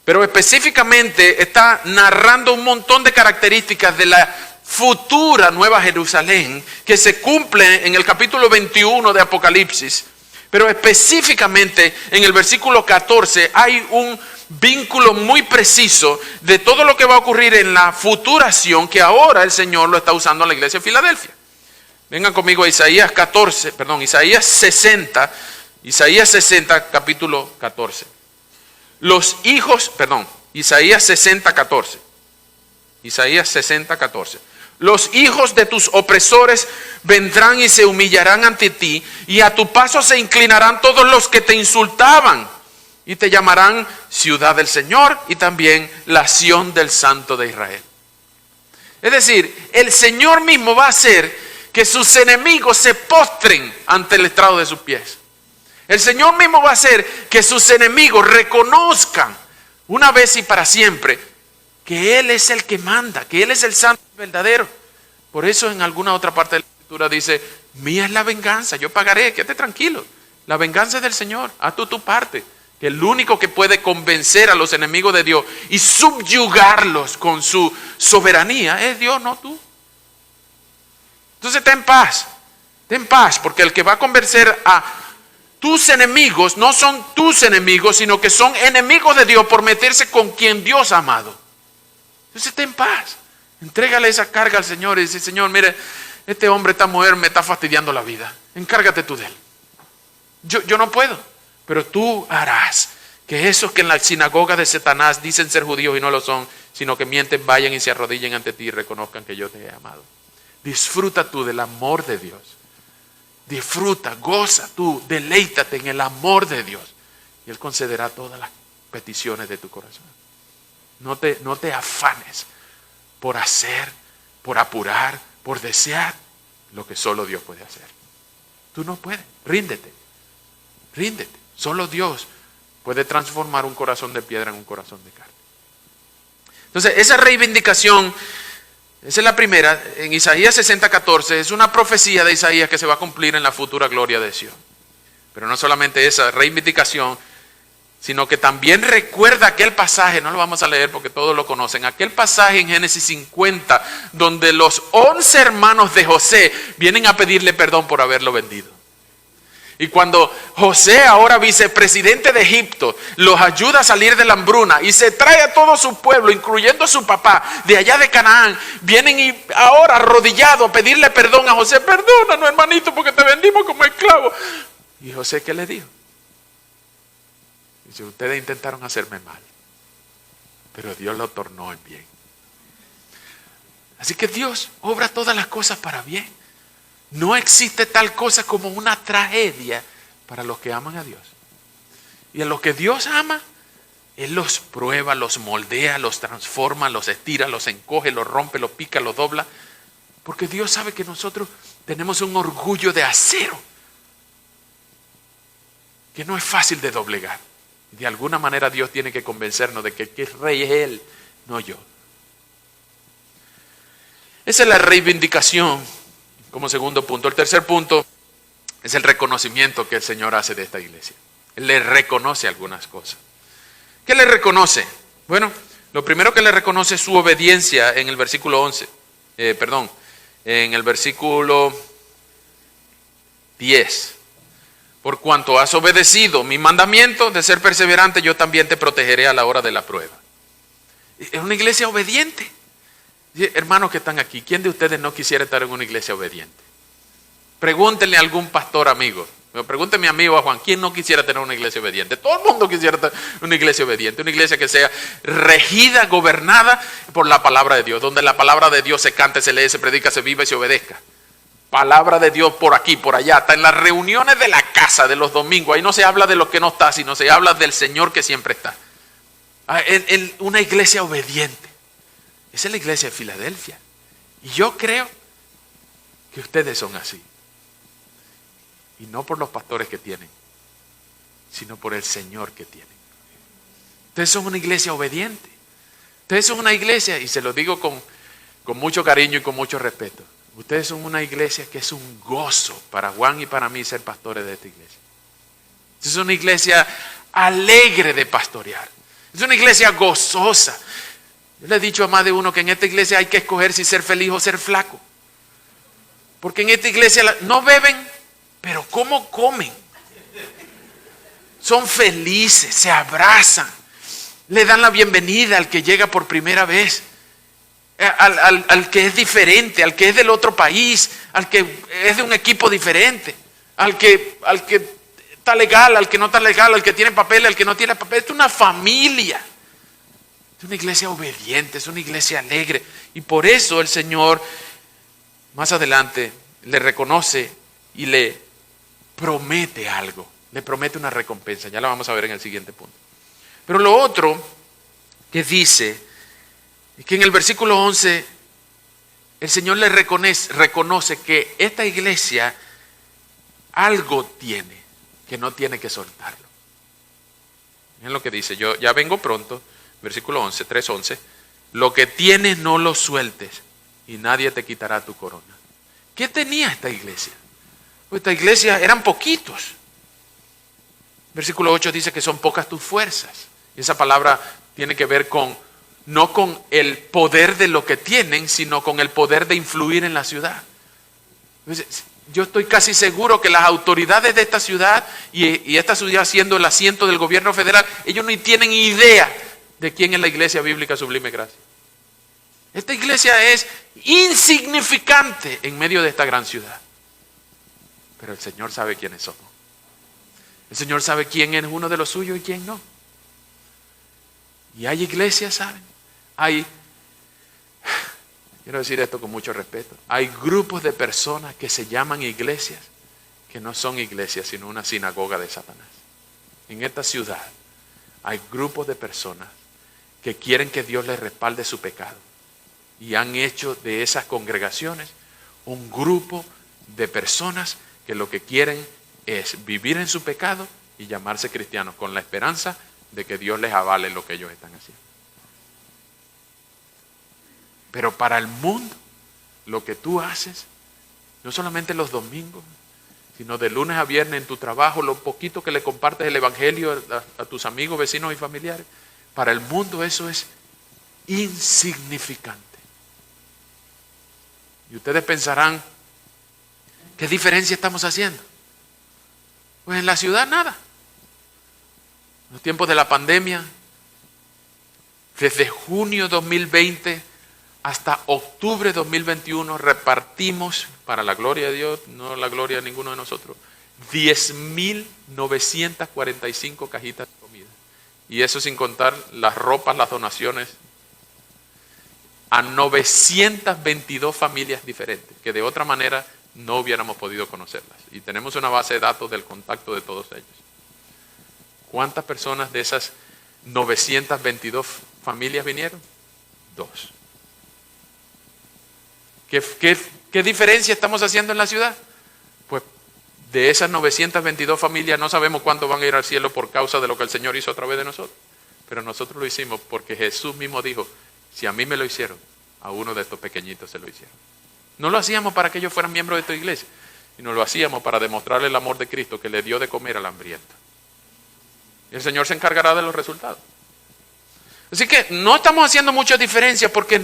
Pero específicamente está narrando un montón de características de la futura Nueva Jerusalén que se cumple en el capítulo 21 de Apocalipsis. Pero específicamente en el versículo 14 hay un vínculo muy preciso de todo lo que va a ocurrir en la futura Sión que ahora el Señor lo está usando en la iglesia de Filadelfia. Vengan conmigo a Isaías 60, capítulo 14. Isaías 60, 14. Isaías 60, 14. Los hijos de tus opresores vendrán y se humillarán ante ti, y a tu paso se inclinarán todos los que te insultaban, y te llamarán ciudad del Señor y también la Sión del Santo de Israel. Es decir, el Señor mismo va a hacer que sus enemigos se postren ante el estrado de sus pies. El Señor mismo va a hacer que sus enemigos reconozcan una vez y para siempre que Él es el que manda, que Él es el santo verdadero. Por eso en alguna otra parte de la Escritura dice, mía es la venganza, yo pagaré, quédate tranquilo. La venganza es del Señor, haz tú tu parte, que el único que puede convencer a los enemigos de Dios y subyugarlos con su soberanía es Dios, no tú. Entonces ten paz, porque el que va a convencer a tus enemigos no son tus enemigos, sino que son enemigos de Dios por meterse con quien Dios ha amado. Entonces ten paz, entrégale esa carga al Señor y dice: Señor, mire, este hombre, esta mujer me está fastidiando la vida, encárgate tú de él. Yo no puedo, pero tú harás que esos que en la sinagoga de Satanás dicen ser judíos y no lo son, sino que mienten, vayan y se arrodillen ante ti y reconozcan que yo te he amado. Disfruta tú del amor de Dios. Disfruta, goza tú, deleítate en el amor de Dios. Y Él concederá todas las peticiones de tu corazón. No te afanes por hacer, por apurar, por desear lo que solo Dios puede hacer. Tú no puedes, ríndete. Solo Dios puede transformar un corazón de piedra en un corazón de carne. Entonces, esa reivindicación, esa es la primera, en Isaías 60:14, es una profecía de Isaías que se va a cumplir en la futura gloria de Sion. Pero no solamente esa reivindicación, sino que también recuerda aquel pasaje, no lo vamos a leer porque todos lo conocen, aquel pasaje en Génesis 50, donde los 11 hermanos de José vienen a pedirle perdón por haberlo vendido. Y cuando José, ahora vicepresidente de Egipto, los ayuda a salir de la hambruna y se trae a todo su pueblo, incluyendo a su papá, de allá de Canaán, vienen y ahora arrodillados a pedirle perdón a José: perdónanos, hermanito, porque te vendimos como esclavo. ¿Y José qué le dijo? Dice: ustedes intentaron hacerme mal, pero Dios lo tornó en bien. Así que Dios obra todas las cosas para bien. No existe tal cosa como una tragedia para los que aman a Dios. Y a los que Dios ama, Él los prueba, los moldea, los transforma, los estira, los encoge, los rompe, los pica, los dobla. Porque Dios sabe que nosotros tenemos un orgullo de acero que no es fácil de doblegar. De alguna manera Dios tiene que convencernos de que el rey es Él, no yo. Esa es la reivindicación como segundo punto. El tercer punto es el reconocimiento que el Señor hace de esta iglesia. Él le reconoce algunas cosas. ¿Qué le reconoce? Bueno, lo primero que le reconoce es su obediencia en el versículo en el versículo 10. Por cuanto has obedecido mi mandamiento de ser perseverante, yo también te protegeré a la hora de la prueba. Es una iglesia obediente. Hermanos que están aquí, ¿quién de ustedes no quisiera estar en una iglesia obediente? Pregúntenle a algún pastor amigo. Pregúntenme a mí o a Juan, ¿quién no quisiera tener una iglesia obediente? Todo el mundo quisiera tener una iglesia obediente, una iglesia que sea regida, gobernada por la palabra de Dios, donde la palabra de Dios se cante, se lee, se predica, se vive y se obedezca. Palabra de Dios por aquí, por allá, hasta en las reuniones de la casa de los domingos. Ahí no se habla de lo que no está, sino se habla del Señor que siempre está. Una iglesia obediente. Esa es la iglesia de Filadelfia. Y yo creo que ustedes son así. Y no por los pastores que tienen, sino por el Señor que tienen. Ustedes son una iglesia obediente. Ustedes son una iglesia, y se lo digo con mucho cariño y con mucho respeto. Ustedes son una iglesia que es un gozo para Juan y para mí ser pastores de esta iglesia. Es una iglesia alegre de pastorear. Es una iglesia gozosa. Yo le he dicho a más de uno que en esta iglesia hay que escoger si ser feliz o ser flaco. Porque en esta iglesia no beben, pero ¿cómo comen? Son felices, se abrazan, le dan la bienvenida al que llega por primera vez, al que es diferente, al que es del otro país, al que es de un equipo diferente, al que está legal, al que no está legal, al que tiene papel, al que no tiene papel. Es una familia. Es una iglesia obediente, es una iglesia alegre. Y por eso el Señor más adelante le reconoce y le promete algo. Le promete una recompensa. Ya la vamos a ver en el siguiente punto. Pero lo otro que dice es que en el versículo 11 el Señor le reconoce que esta iglesia algo tiene que no tiene que soltarlo. Miren lo que dice: yo ya vengo pronto. Versículo 11, 3:11, lo que tienes no lo sueltes y nadie te quitará tu corona. ¿Qué tenía esta iglesia? Pues esta iglesia eran poquitos. Versículo 8 dice que son pocas tus fuerzas. Y esa palabra tiene que ver no con el poder de lo que tienen, sino con el poder de influir en la ciudad. Entonces, yo estoy casi seguro que las autoridades de esta ciudad, y esta ciudad siendo el asiento del gobierno federal, ellos no tienen idea de quién es la Iglesia Bíblica Sublime Gracia. Esta iglesia es insignificante en medio de esta gran ciudad. Pero el Señor sabe quiénes somos. El Señor sabe quién es uno de los suyos y quién no. Y hay iglesias, ¿saben? Quiero decir esto con mucho respeto, hay grupos de personas que se llaman iglesias, que no son iglesias, sino una sinagoga de Satanás. En esta ciudad hay grupos de personas que quieren que Dios les respalde su pecado. Y han hecho de esas congregaciones un grupo de personas que lo que quieren es vivir en su pecado y llamarse cristianos con la esperanza de que Dios les avale lo que ellos están haciendo. Pero para el mundo, lo que tú haces, no solamente los domingos, sino de lunes a viernes en tu trabajo, lo poquito que le compartes el evangelio a tus amigos, vecinos y familiares, para el mundo eso es insignificante. Y ustedes pensarán, ¿qué diferencia estamos haciendo? Pues en la ciudad nada. En los tiempos de la pandemia, desde junio 2020 hasta octubre 2021 repartimos, para la gloria de Dios, no la gloria de ninguno de nosotros, 10.945 cajitas de comida. Y eso sin contar las ropas, las donaciones, a 922 familias diferentes, que de otra manera no hubiéramos podido conocerlas. Y tenemos una base de datos del contacto de todos ellos. ¿Cuántas personas de esas 922 familias vinieron? 2. ¿Qué diferencia estamos haciendo en la ciudad? Pues de esas 922 familias no sabemos cuántos van a ir al cielo por causa de lo que el Señor hizo a través de nosotros. Pero nosotros lo hicimos porque Jesús mismo dijo, si a mí me lo hicieron, a uno de estos pequeñitos se lo hicieron. No lo hacíamos para que ellos fueran miembros de tu iglesia, sino lo hacíamos para demostrarle el amor de Cristo que le dio de comer al hambriento. Y el Señor se encargará de los resultados. Así que no estamos haciendo mucha diferencia porque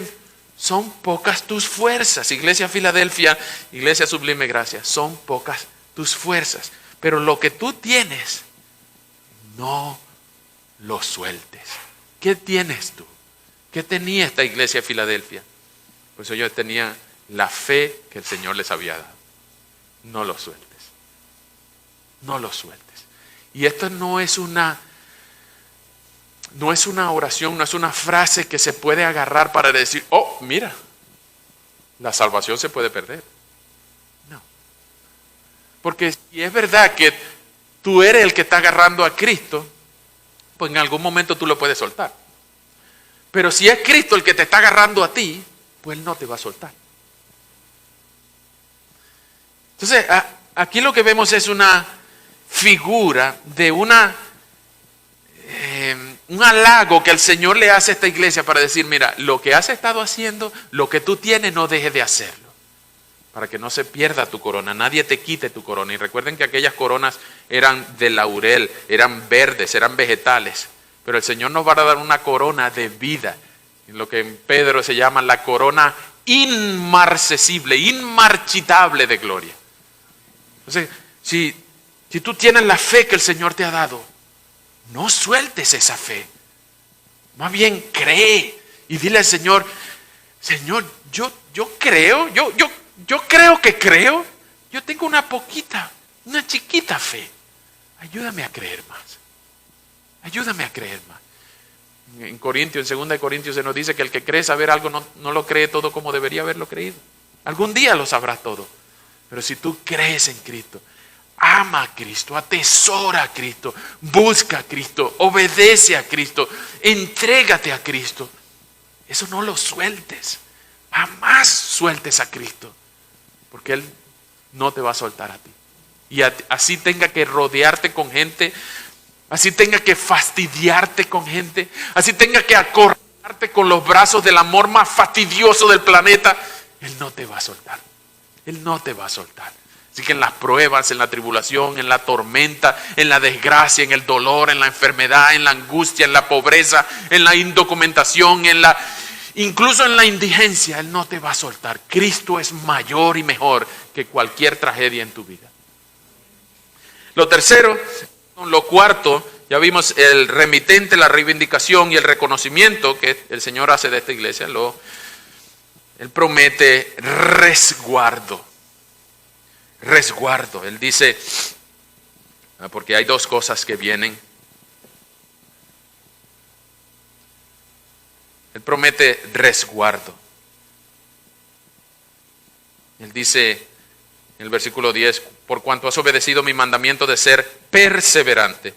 son pocas tus fuerzas. Iglesia Filadelfia, Iglesia Sublime Gracia, son pocas tus fuerzas. Pero lo que tú tienes, no lo sueltes. ¿Qué tienes tú? ¿Qué tenía esta iglesia de Filadelfia? Pues ellos tenían la fe que el Señor les había dado. No lo sueltes. No lo sueltes. Y esto no es una oración, no es una frase que se puede agarrar para decir, oh, mira, la salvación se puede perder. No. Porque si es verdad que tú eres el que está agarrando a Cristo, pues en algún momento tú lo puedes soltar. Pero si es Cristo el que te está agarrando a ti, pues Él no te va a soltar. Entonces, aquí lo que vemos es una figura de un halago que el Señor le hace a esta iglesia para decir, mira, lo que has estado haciendo, lo que tú tienes, no dejes de hacerlo. Para que no se pierda tu corona, nadie te quite tu corona. Y recuerden que aquellas coronas eran de laurel, eran verdes, eran vegetales. Pero el Señor nos va a dar una corona de vida, en lo que en Pedro se llama la corona inmarcesible, inmarchitable de gloria. Entonces, si tú tienes la fe que el Señor te ha dado, no sueltes esa fe. Más bien cree y dile al Señor, Señor, yo creo, yo creo que creo. Yo tengo una chiquita fe. Ayúdame a creer más. Ayúdame a creer más. En 2 Corintios se nos dice que el que cree saber algo no lo cree todo como debería haberlo creído. Algún día lo sabrás todo. Pero si tú crees en Cristo, ama a Cristo, atesora a Cristo, busca a Cristo, obedece a Cristo, entrégate a Cristo. Eso no lo sueltes. Jamás sueltes a Cristo. Porque Él no te va a soltar a ti. Y así tenga que rodearte con gente, así tenga que fastidiarte con gente, así tenga que acorralarte con los brazos del amor más fastidioso del planeta, Él no te va a soltar. Él no te va a soltar. Así que en las pruebas, en la tribulación, en la tormenta, en la desgracia, en el dolor, en la enfermedad, en la angustia, en la pobreza, en la indocumentación, incluso en la indigencia, Él no te va a soltar. Cristo es mayor y mejor que cualquier tragedia en tu vida. Lo cuarto, ya vimos el remitente, la reivindicación y el reconocimiento que el Señor hace de esta iglesia. Él promete resguardo. Resguardo. Él dice, porque hay dos cosas que vienen. Él promete resguardo. Él dice en el versículo 10, por cuanto has obedecido mi mandamiento de ser perseverante,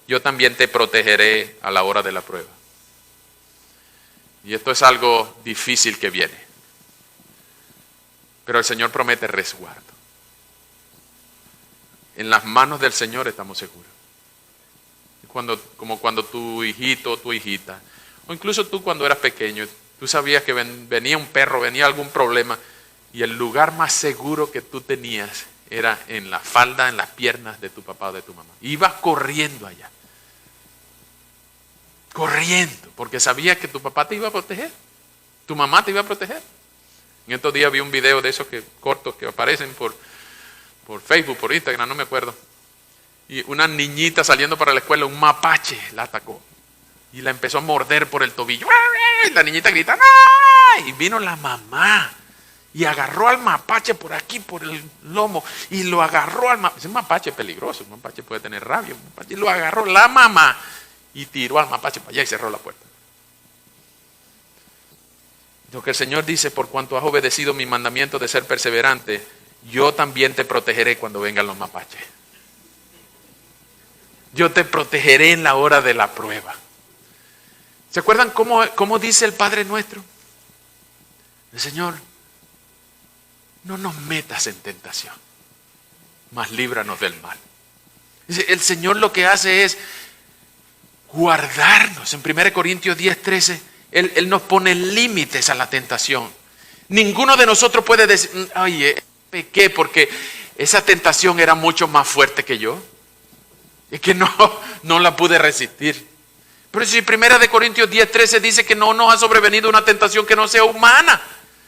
yo también te protegeré a la hora de la prueba. Y esto es algo difícil que viene. Pero el Señor promete resguardo. En las manos del Señor estamos seguros. Como cuando tu hijito o tu hijita, o incluso tú cuando eras pequeño, tú sabías que venía un perro, venía algún problema, y el lugar más seguro que tú tenías era en la falda, en las piernas de tu papá o de tu mamá. Ibas corriendo allá. Corriendo, porque sabías que tu papá te iba a proteger, tu mamá te iba a proteger. En estos días vi un video de esos cortos que aparecen por Facebook, por Instagram, no me acuerdo. Y una niñita saliendo para la escuela, un mapache la atacó. Y la empezó a morder por el tobillo. Y la niñita grita, ¡ay! Y vino la mamá. Y agarró al mapache por aquí, por el lomo. Y lo agarró al mapache. Es un mapache peligroso. Un mapache puede tener rabia. Y lo agarró la mamá. Y tiró al mapache para allá y cerró la puerta. Lo que el Señor dice, por cuanto has obedecido mi mandamiento de ser perseverante, yo también te protegeré cuando vengan los mapaches. Yo te protegeré en la hora de la prueba. ¿Se acuerdan cómo dice el Padre nuestro? El Señor, no nos metas en tentación, mas líbranos del mal. Dice, el Señor lo que hace es guardarnos. En 1 Corintios 10:13, Él nos pone límites a la tentación. Ninguno de nosotros puede decir, oye, pequé porque esa tentación era mucho más fuerte que yo. Es que no la pude resistir. Pero si 1 Corintios 10:13 dice que no nos ha sobrevenido una tentación que no sea humana,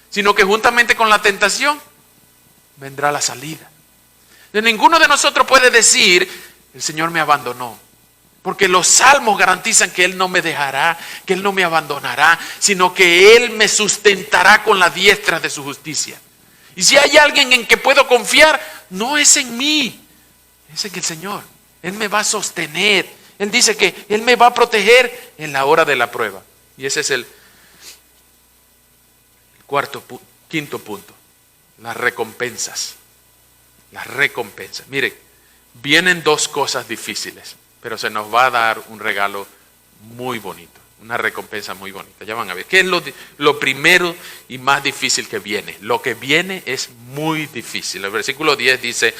sino que juntamente con la tentación vendrá la salida. Ninguno de nosotros puede decir, el Señor me abandonó. Porque los salmos garantizan que Él no me dejará, que Él no me abandonará, sino que Él me sustentará con la diestra de su justicia. Y si hay alguien en que puedo confiar, no es en mí, es en el Señor. Él me va a sostener. Él dice que Él me va a proteger en la hora de la prueba. Y ese es el quinto punto. Las recompensas. Las recompensas. Mire, vienen dos cosas difíciles, pero se nos va a dar un regalo muy bonito. Una recompensa muy bonita. Ya van a ver. ¿Qué es lo primero y más difícil que viene? Lo que viene es muy difícil. El versículo 10 dice,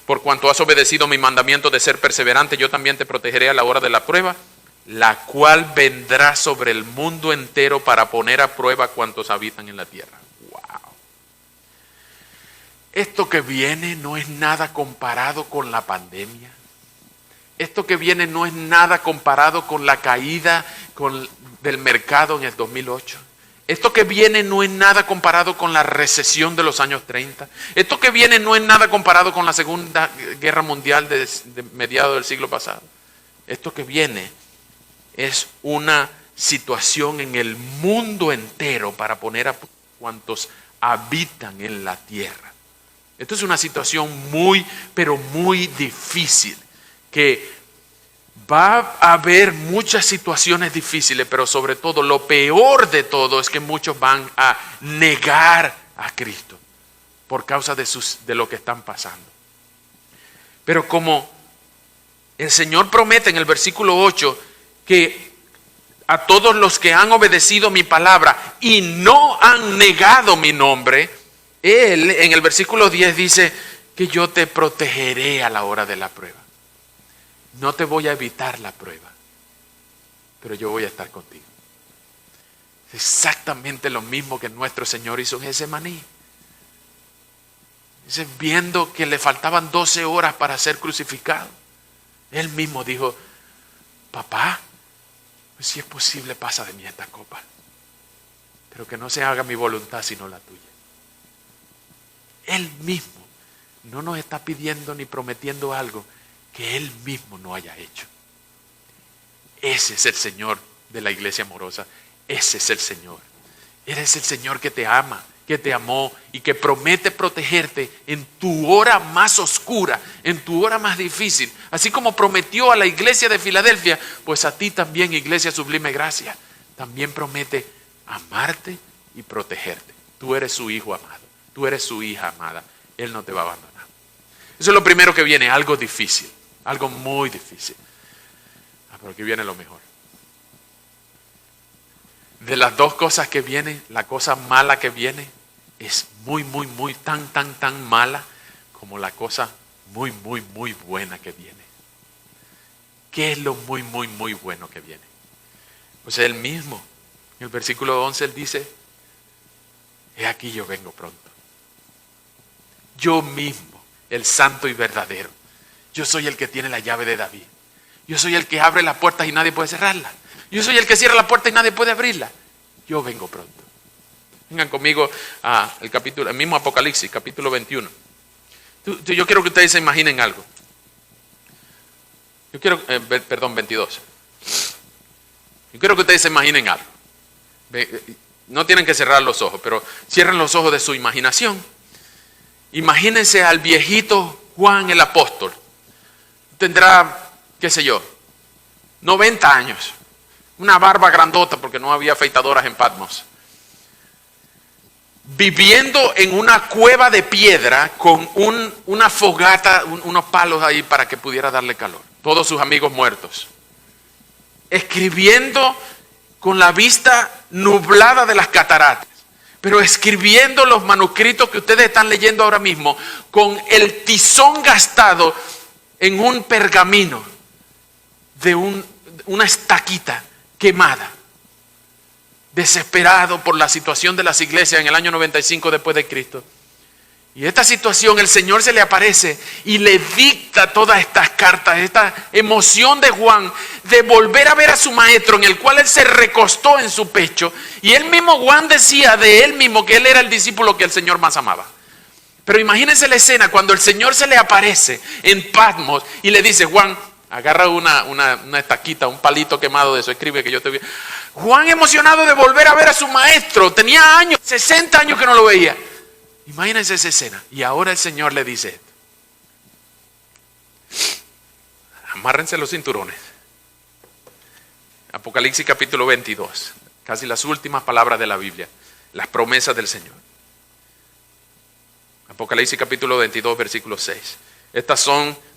por cuanto has obedecido mi mandamiento de ser perseverante, yo también te protegeré a la hora de la prueba, la cual vendrá sobre el mundo entero para poner a prueba cuantos habitan en la tierra. ¡Wow! Esto que viene no es nada comparado con la pandemia. Esto que viene no es nada comparado con la caída del mercado en el 2008. Esto que viene no es nada comparado con la recesión de los años 30. Esto que viene no es nada comparado con la Segunda Guerra Mundial de mediados del siglo pasado. Esto que viene es una situación en el mundo entero para poner a cuantos habitan en la tierra. Esto es una situación muy, pero muy difícil, que va a haber muchas situaciones difíciles, pero sobre todo lo peor de todo es que muchos van a negar a Cristo por causa de lo que están pasando. Pero como el Señor promete en el versículo 8 que a todos los que han obedecido mi palabra y no han negado mi nombre, Él en el versículo 10 dice que yo te protegeré a la hora de la prueba. No te voy a evitar la prueba, pero yo voy a estar contigo. Es exactamente lo mismo que nuestro Señor hizo en Getsemaní. Dice, viendo que le faltaban 12 horas para ser crucificado, él mismo dijo, papá, pues si es posible, pasa de mí esta copa, pero que no se haga mi voluntad sino la tuya. Él mismo no nos está pidiendo ni prometiendo algo que Él mismo no haya hecho. Ese es el Señor de la iglesia amorosa. Ese es el Señor. Él es el Señor que te ama, que te amó y que promete protegerte en tu hora más oscura, en tu hora más difícil. Así como prometió a la iglesia de Filadelfia, pues a ti también, Iglesia Sublime Gracia, también promete amarte y protegerte. Tú eres su hijo amado, tú eres su hija amada. Él no te va a abandonar. Eso es lo primero que viene, algo difícil, algo muy difícil. Pero aquí viene lo mejor. De las dos cosas que vienen, la cosa mala que viene es muy, tan mala como la cosa muy buena que viene. ¿Qué es lo muy bueno que viene? Pues él mismo, en el versículo 11, él dice, he aquí yo vengo pronto. Yo mismo, el santo y verdadero. Yo soy el que tiene la llave de David. Yo soy el que abre las puertas y nadie puede cerrarlas. Yo soy el que cierra la puerta y nadie puede abrirla. Yo vengo pronto. Vengan conmigo al mismo Apocalipsis, capítulo 21. Yo quiero que ustedes se imaginen algo. 22. Yo quiero que ustedes se imaginen algo. No tienen que cerrar los ojos, pero cierren los ojos de su imaginación. Imagínense al viejito Juan el apóstol. Tendrá, qué sé yo, 90 años. Una barba grandota porque no había afeitadoras en Patmos. Viviendo en una cueva de piedra con una fogata, unos palos ahí para que pudiera darle calor. Todos sus amigos muertos. Escribiendo con la vista nublada de las cataratas. Pero escribiendo los manuscritos que ustedes están leyendo ahora mismo con el tizón gastado en un pergamino de una estaquita quemada, desesperado por la situación de las iglesias en el año 95 después de Cristo. Y esta situación, el Señor se le aparece y le dicta todas estas cartas, esta emoción de Juan de volver a ver a su maestro, en el cual él se recostó en su pecho. Y él mismo, Juan, decía de él mismo que él era el discípulo que el Señor más amaba. Pero imagínense la escena cuando el Señor se le aparece en Patmos y le dice, Juan, agarra una estaquita, un palito quemado de eso, escribe que yo te vi. Juan emocionado de volver a ver a su maestro, tenía años, 60 años que no lo veía. Imagínense esa escena. Y ahora el Señor le dice esto. Amárrense los cinturones. Apocalipsis capítulo 22. Casi las últimas palabras de la Biblia. Las promesas del Señor. Apocalipsis capítulo 22, versículo 6. Estas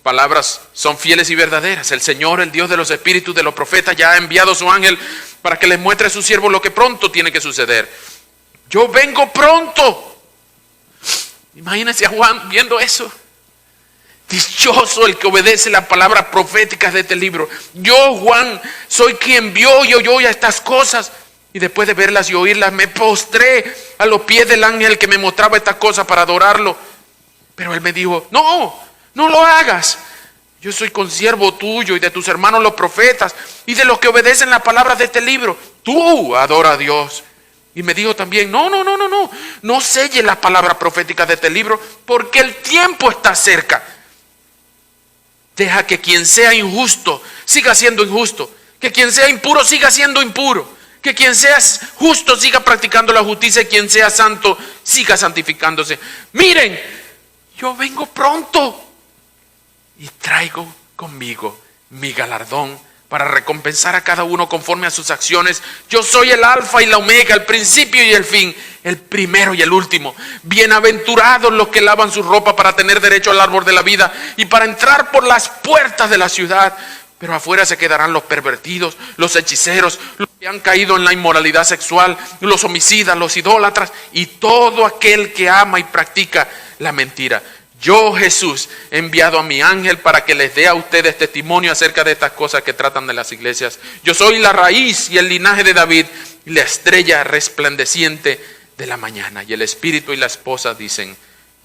palabras son fieles y verdaderas. El Señor, el Dios de los espíritus de los profetas, ya ha enviado a su ángel para que les muestre a su siervo lo que pronto tiene que suceder. Yo vengo pronto. Imagínense a Juan viendo eso. Dichoso el que obedece las palabras proféticas de este libro. Yo, Juan, soy quien vio y oyó ya estas cosas. Y después de verlas y oírlas, me postré a los pies del ángel que me mostraba estas cosas para adorarlo. Pero él me dijo, no lo hagas. Yo soy consiervo tuyo y de tus hermanos los profetas y de los que obedecen las palabras de este libro. Tú adora a Dios. Y me dijo también, no selle las palabras proféticas de este libro porque el tiempo está cerca. Deja que quien sea injusto siga siendo injusto, que quien sea impuro siga siendo impuro, que quien sea justo siga practicando la justicia y quien sea santo siga santificándose. Miren, yo vengo pronto y traigo conmigo mi galardón para recompensar a cada uno conforme a sus acciones. Yo soy el alfa y la omega, el principio y el fin, el primero y el último. Bienaventurados los que lavan su ropa para tener derecho al árbol de la vida y para entrar por las puertas de la ciudad. Pero afuera se quedarán los pervertidos, los hechiceros, los que han caído en la inmoralidad sexual, los homicidas, los idólatras y todo aquel que ama y practica la mentira. Yo, Jesús, he enviado a mi ángel para que les dé a ustedes testimonio acerca de estas cosas que tratan de las iglesias. Yo soy la raíz y el linaje de David y la estrella resplandeciente de la mañana. Y el espíritu y la esposa dicen,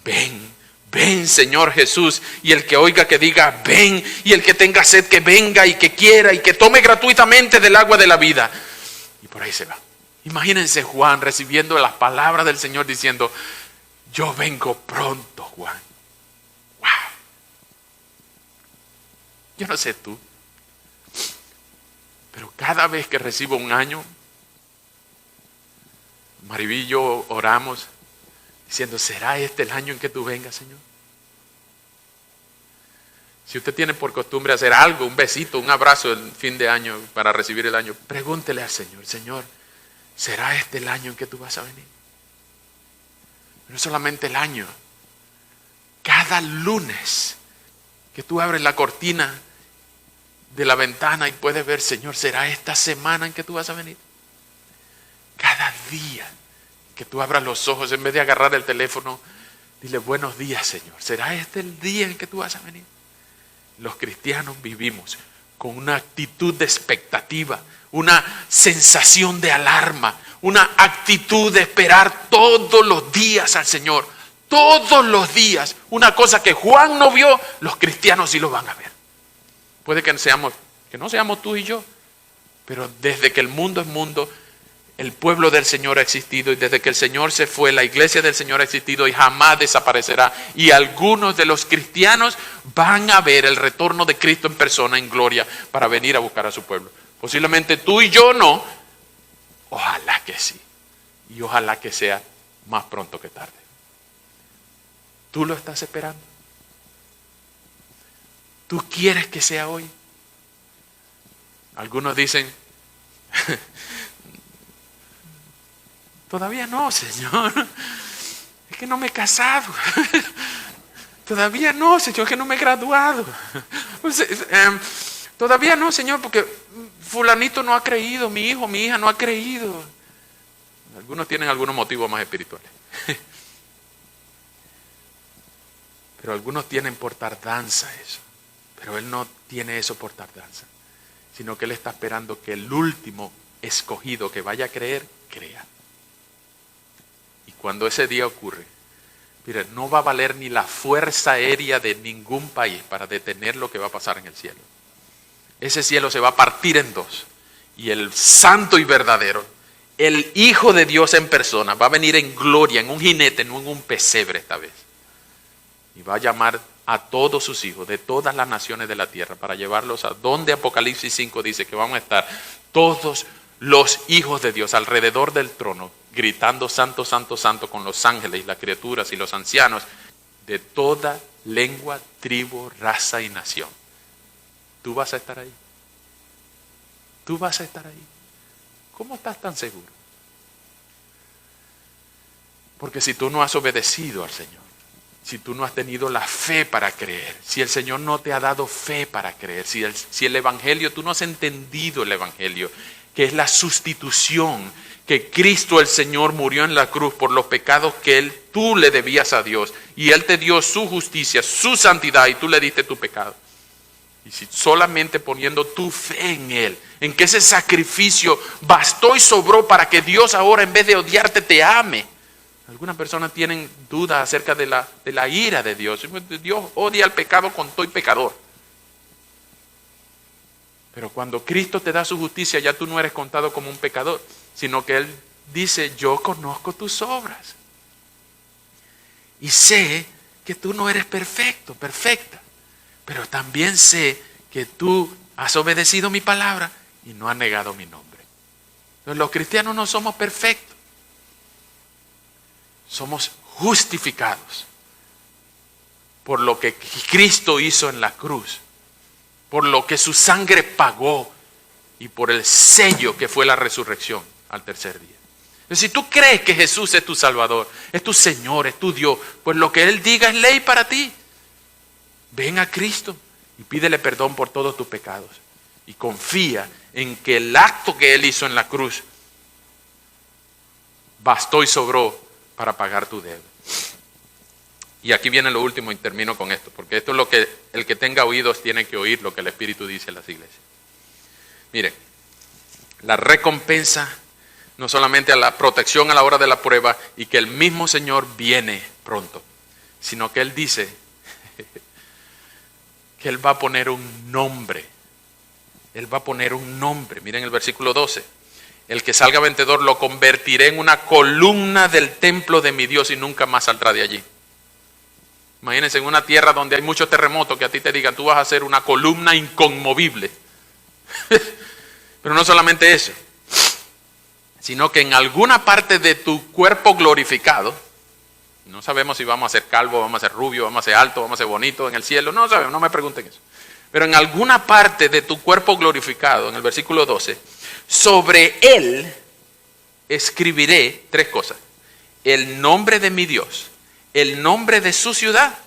ven. ven Señor Jesús, y el que oiga que diga ven, y el que tenga sed que venga y que quiera y que tome gratuitamente del agua de la vida. Y por ahí se va. Imagínense Juan recibiendo las palabras del Señor diciendo, yo vengo pronto, Juan. Wow. Yo no sé tú, pero cada vez que recibo un año, Maribí y yo oramos diciendo, ¿será este el año en que tú vengas, Señor? Si usted tiene por costumbre hacer algo, un besito, un abrazo el fin de año para recibir el año, pregúntele al Señor, Señor, ¿será este el año en que tú vas a venir? No solamente el año, cada lunes que tú abres la cortina de la ventana y puedes ver, Señor, ¿será esta semana en que tú vas a venir? Cada día que tú abras los ojos, en vez de agarrar el teléfono, dile, buenos días, Señor, ¿será este el día en que tú vas a venir? Los cristianos vivimos con una actitud de expectativa, una sensación de alarma, una actitud de esperar todos los días al Señor. Todos los días. Una cosa que Juan no vio, los cristianos sí lo van a ver. Puede que no seamos tú y yo, pero desde que el mundo es mundo, el pueblo del Señor ha existido, y desde que el Señor se fue, la iglesia del Señor ha existido y jamás desaparecerá. Y algunos de los cristianos van a ver el retorno de Cristo en persona, en gloria, para venir a buscar a su pueblo. Posiblemente tú y yo no. Ojalá que sí. Y ojalá que sea más pronto que tarde. ¿Tú lo estás esperando? ¿Tú quieres que sea hoy? Algunos dicen, todavía no, Señor. Es que no me he casado. Todavía no, Señor, es que no me he graduado. Todavía no, Señor, porque fulanito no ha creído, mi hijo, mi hija no ha creído. Algunos tienen algunos motivos más espirituales. Pero algunos tienen por tardanza eso. Pero Él no tiene eso por tardanza, sino que Él está esperando que el último escogido que vaya a creer, crea. Y cuando ese día ocurre, mire, no va a valer ni la fuerza aérea de ningún país para detener lo que va a pasar en el cielo. Ese cielo se va a partir en dos. Y el santo y verdadero, el Hijo de Dios en persona, va a venir en gloria, en un jinete, no en un pesebre esta vez. Y va a llamar a todos sus hijos de todas las naciones de la tierra para llevarlos a donde Apocalipsis 5 dice que van a estar todos los hijos de Dios alrededor del trono, gritando santo, santo, santo con los ángeles, las criaturas y los ancianos de toda lengua, tribu, raza y nación. ¿Tú vas a estar ahí? ¿Tú vas a estar ahí? ¿Cómo estás tan seguro? Porque si tú no has obedecido al Señor, si tú no has tenido la fe para creer, si el Señor no te ha dado fe para creer, si el Evangelio, tú no has entendido el Evangelio, que es la sustitución, que Cristo el Señor murió en la cruz por los pecados que tú le debías a Dios, y Él te dio su justicia, su santidad, y tú le diste tu pecado. Y si solamente poniendo tu fe en Él, en que ese sacrificio bastó y sobró para que Dios ahora en vez de odiarte te ame. Algunas personas tienen dudas acerca de la ira de Dios. Dios odia al pecado con todo y pecador. Pero cuando Cristo te da su justicia, ya tú no eres contado como un pecador, sino que Él dice, yo conozco tus obras. Y sé que tú no eres perfecto, perfecta. Pero también sé que tú has obedecido mi palabra y no has negado mi nombre. Entonces, los cristianos no somos perfectos. Somos justificados por lo que Cristo hizo en la cruz, por lo que su sangre pagó y por el sello que fue la resurrección al tercer día. Entonces, si tú crees que Jesús es tu Salvador, es tu Señor, es tu Dios, pues lo que Él diga es ley para ti. Ven a Cristo y pídele perdón por todos tus pecados y confía en que el acto que Él hizo en la cruz bastó y sobró para pagar tu deuda. Y aquí viene lo último y termino con esto, porque esto es lo que el que tenga oídos tiene que oír, lo que el Espíritu dice en las iglesias. Mire, la recompensa, no solamente a la protección a la hora de la prueba y que el mismo Señor viene pronto, sino que Él dice que Él va a poner un nombre. Él va a poner un nombre. Miren el versículo 12. El que salga vencedor lo convertiré en una columna del templo de mi Dios y nunca más saldrá de allí. Imagínense en una tierra donde hay muchos terremotos que a ti te digan, tú vas a ser una columna inconmovible. Pero no solamente eso, sino que en alguna parte de tu cuerpo glorificado, no sabemos si vamos a ser calvo, vamos a ser rubio, vamos a ser alto, vamos a ser bonito en el cielo, no sabemos, no me pregunten eso. Pero en alguna parte de tu cuerpo glorificado, en el versículo 12, sobre él escribiré 3 cosas: el nombre de mi Dios, el nombre de su ciudad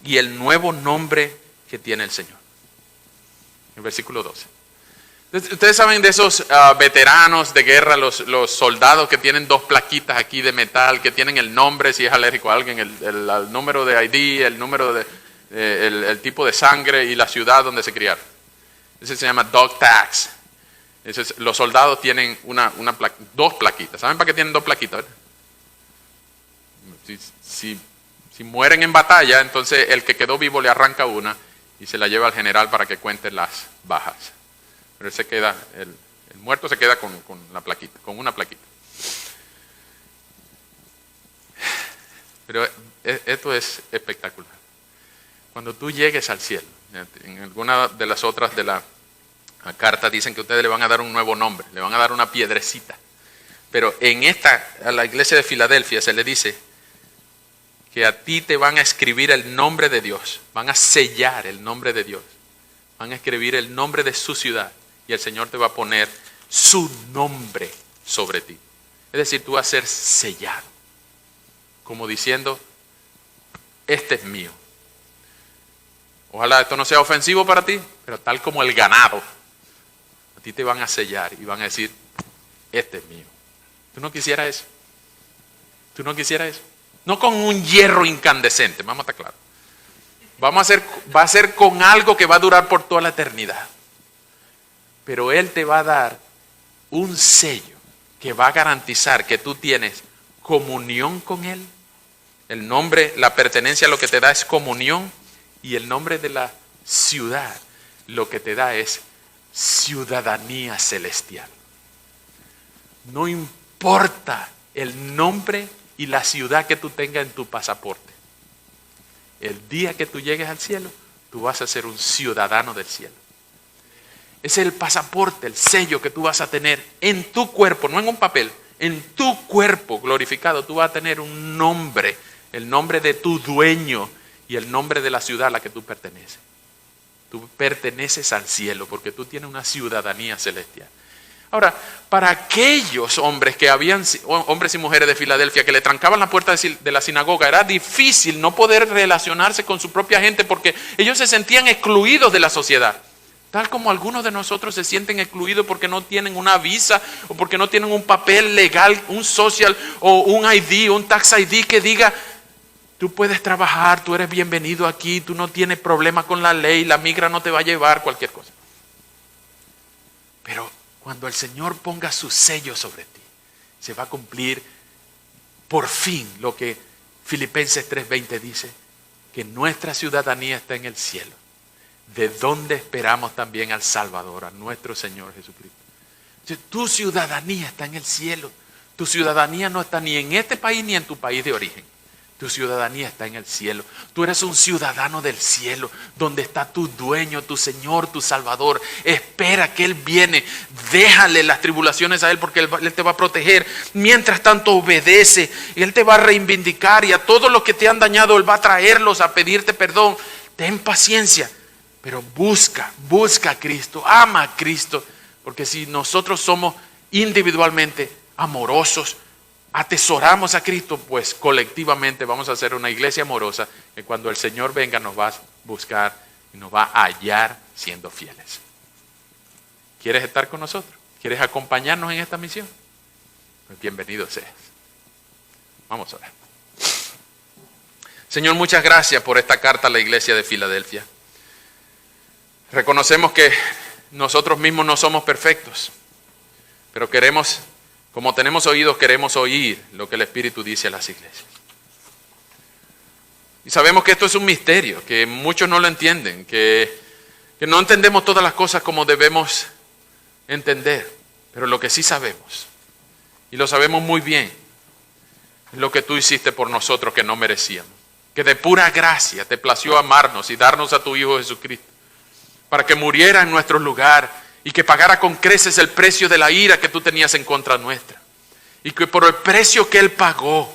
y el nuevo nombre que tiene el Señor. El versículo 12. Ustedes saben de esos veteranos de guerra, los soldados que tienen 2 plaquitas aquí de metal, que tienen el nombre, si es alérgico a alguien, el número de ID, el número de el tipo de sangre y la ciudad donde se criaron. Ese se llama dog tags. Los soldados tienen 2 plaquitas. ¿Saben para qué tienen 2 plaquitas? Si mueren en batalla, entonces el que quedó vivo le arranca una y se la lleva al general para que cuente las bajas. Pero él se queda, el muerto se queda con una plaquita. Pero esto es espectacular. Cuando tú llegues al cielo, en alguna de las otras de la carta dicen que ustedes le van a dar un nuevo nombre, le van a dar una piedrecita. Pero en a la iglesia de Filadelfia se le dice que a ti te van a escribir el nombre de Dios, van a sellar el nombre de Dios, van a escribir el nombre de su ciudad y el Señor te va a poner su nombre sobre ti. Es decir, tú vas a ser sellado, como diciendo, este es mío. Ojalá esto no sea ofensivo para ti, pero tal como el ganado, a ti te van a sellar y van a decir, este es mío. ¿Tú no quisieras eso? ¿Tú no quisieras eso? No con un hierro incandescente, vamos a estar claros. Va a ser con algo que va a durar por toda la eternidad. Pero Él te va a dar un sello que va a garantizar que tú tienes comunión con Él. El nombre, la pertenencia lo que te da es comunión. Y el nombre de la ciudad lo que te da es ciudadanía celestial. No importa el nombre y la ciudad que tú tengas en tu pasaporte. El día que tú llegues al cielo, tú vas a ser un ciudadano del cielo. Ese es el pasaporte, el sello que tú vas a tener en tu cuerpo, no en un papel. En tu cuerpo glorificado tú vas a tener un nombre, el nombre de tu dueño y el nombre de la ciudad a la que tú perteneces. Tú perteneces al cielo porque tú tienes una ciudadanía celestial. Ahora, para aquellos hombres hombres y mujeres de Filadelfia que le trancaban la puerta de la sinagoga, era difícil no poder relacionarse con su propia gente porque ellos se sentían excluidos de la sociedad. Tal como algunos de nosotros se sienten excluidos porque no tienen una visa o porque no tienen un papel legal, un social o un ID, un tax ID que diga, tú puedes trabajar, tú eres bienvenido aquí, tú no tienes problema con la ley, la migra no te va a llevar, cualquier cosa. Pero cuando el Señor ponga su sello sobre ti, se va a cumplir por fin lo que Filipenses 3:20 dice, que nuestra ciudadanía está en el cielo, de donde esperamos también al Salvador, a nuestro Señor Jesucristo. Entonces, tu ciudadanía está en el cielo, tu ciudadanía no está ni en este país ni en tu país de origen. Tu ciudadanía está en el cielo. Tú eres un ciudadano del cielo, donde está tu dueño, tu Señor, tu Salvador. Espera que Él viene. Déjale las tribulaciones a Él porque Él te va a proteger. Mientras tanto obedece. Él te va a reivindicar y a todos los que te han dañado Él va a traerlos a pedirte perdón. Ten paciencia, pero busca a Cristo. Ama a Cristo. Porque si nosotros somos individualmente amorosos, atesoramos a Cristo, pues colectivamente vamos a ser una iglesia amorosa que cuando el Señor venga nos va a buscar y nos va a hallar siendo fieles. ¿Quieres estar con nosotros? ¿Quieres acompañarnos en esta misión? Pues bienvenido seas. Vamos a orar. Señor, muchas gracias por esta carta a la iglesia de Filadelfia. Reconocemos que nosotros mismos no somos perfectos, pero como tenemos oídos, queremos oír lo que el Espíritu dice a las iglesias. Y sabemos que esto es un misterio, que muchos no lo entienden, que no entendemos todas las cosas como debemos entender. Pero lo que sí sabemos, y lo sabemos muy bien, es lo que tú hiciste por nosotros que no merecíamos. Que de pura gracia te plació amarnos y darnos a tu Hijo Jesucristo, para que muriera en nuestro lugar y que pagara con creces el precio de la ira que tú tenías en contra nuestra. Y que por el precio que Él pagó,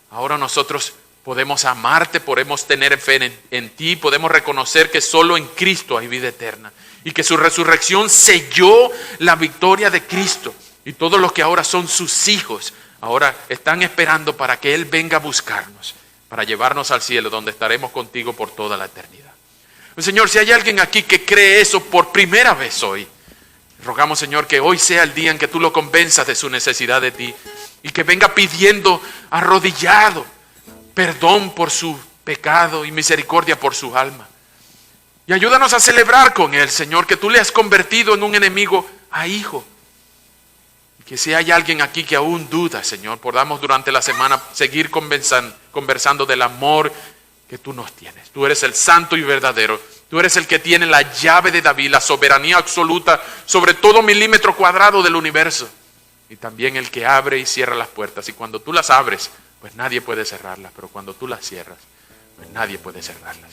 ahora nosotros podemos amarte, podemos tener fe en ti, podemos reconocer que solo en Cristo hay vida eterna. Y que su resurrección selló la victoria de Cristo. Y todos los que ahora son sus hijos, ahora están esperando para que Él venga a buscarnos, para llevarnos al cielo, donde estaremos contigo por toda la eternidad. Pues, Señor, si hay alguien aquí que cree eso por primera vez hoy, rogamos, Señor, que hoy sea el día en que tú lo convenzas de su necesidad de ti y que venga pidiendo arrodillado perdón por su pecado y misericordia por su alma. Y ayúdanos a celebrar con él, Señor, que tú le has convertido en un enemigo a hijo. Y que si hay alguien aquí que aún duda, Señor, podamos durante la semana seguir conversando del amor que tú nos tienes. Tú eres el santo y verdadero. Tú eres el que tiene la llave de David, la soberanía absoluta sobre todo milímetro cuadrado del universo. Y también el que abre y cierra las puertas. Y cuando tú las abres, pues nadie puede cerrarlas. Pero cuando tú las cierras, pues nadie puede cerrarlas.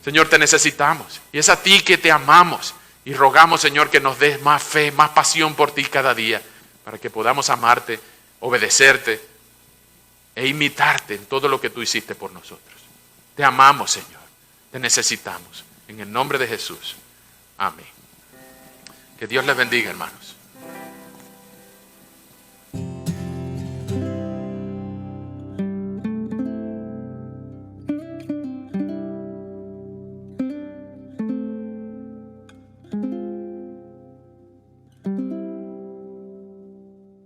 Señor, te necesitamos. Y es a ti que te amamos. Y rogamos, Señor, que nos des más fe, más pasión por ti cada día. Para que podamos amarte, obedecerte e imitarte en todo lo que tú hiciste por nosotros. Te amamos, Señor. Te necesitamos. En el nombre de Jesús. Amén. Que Dios les bendiga, hermanos.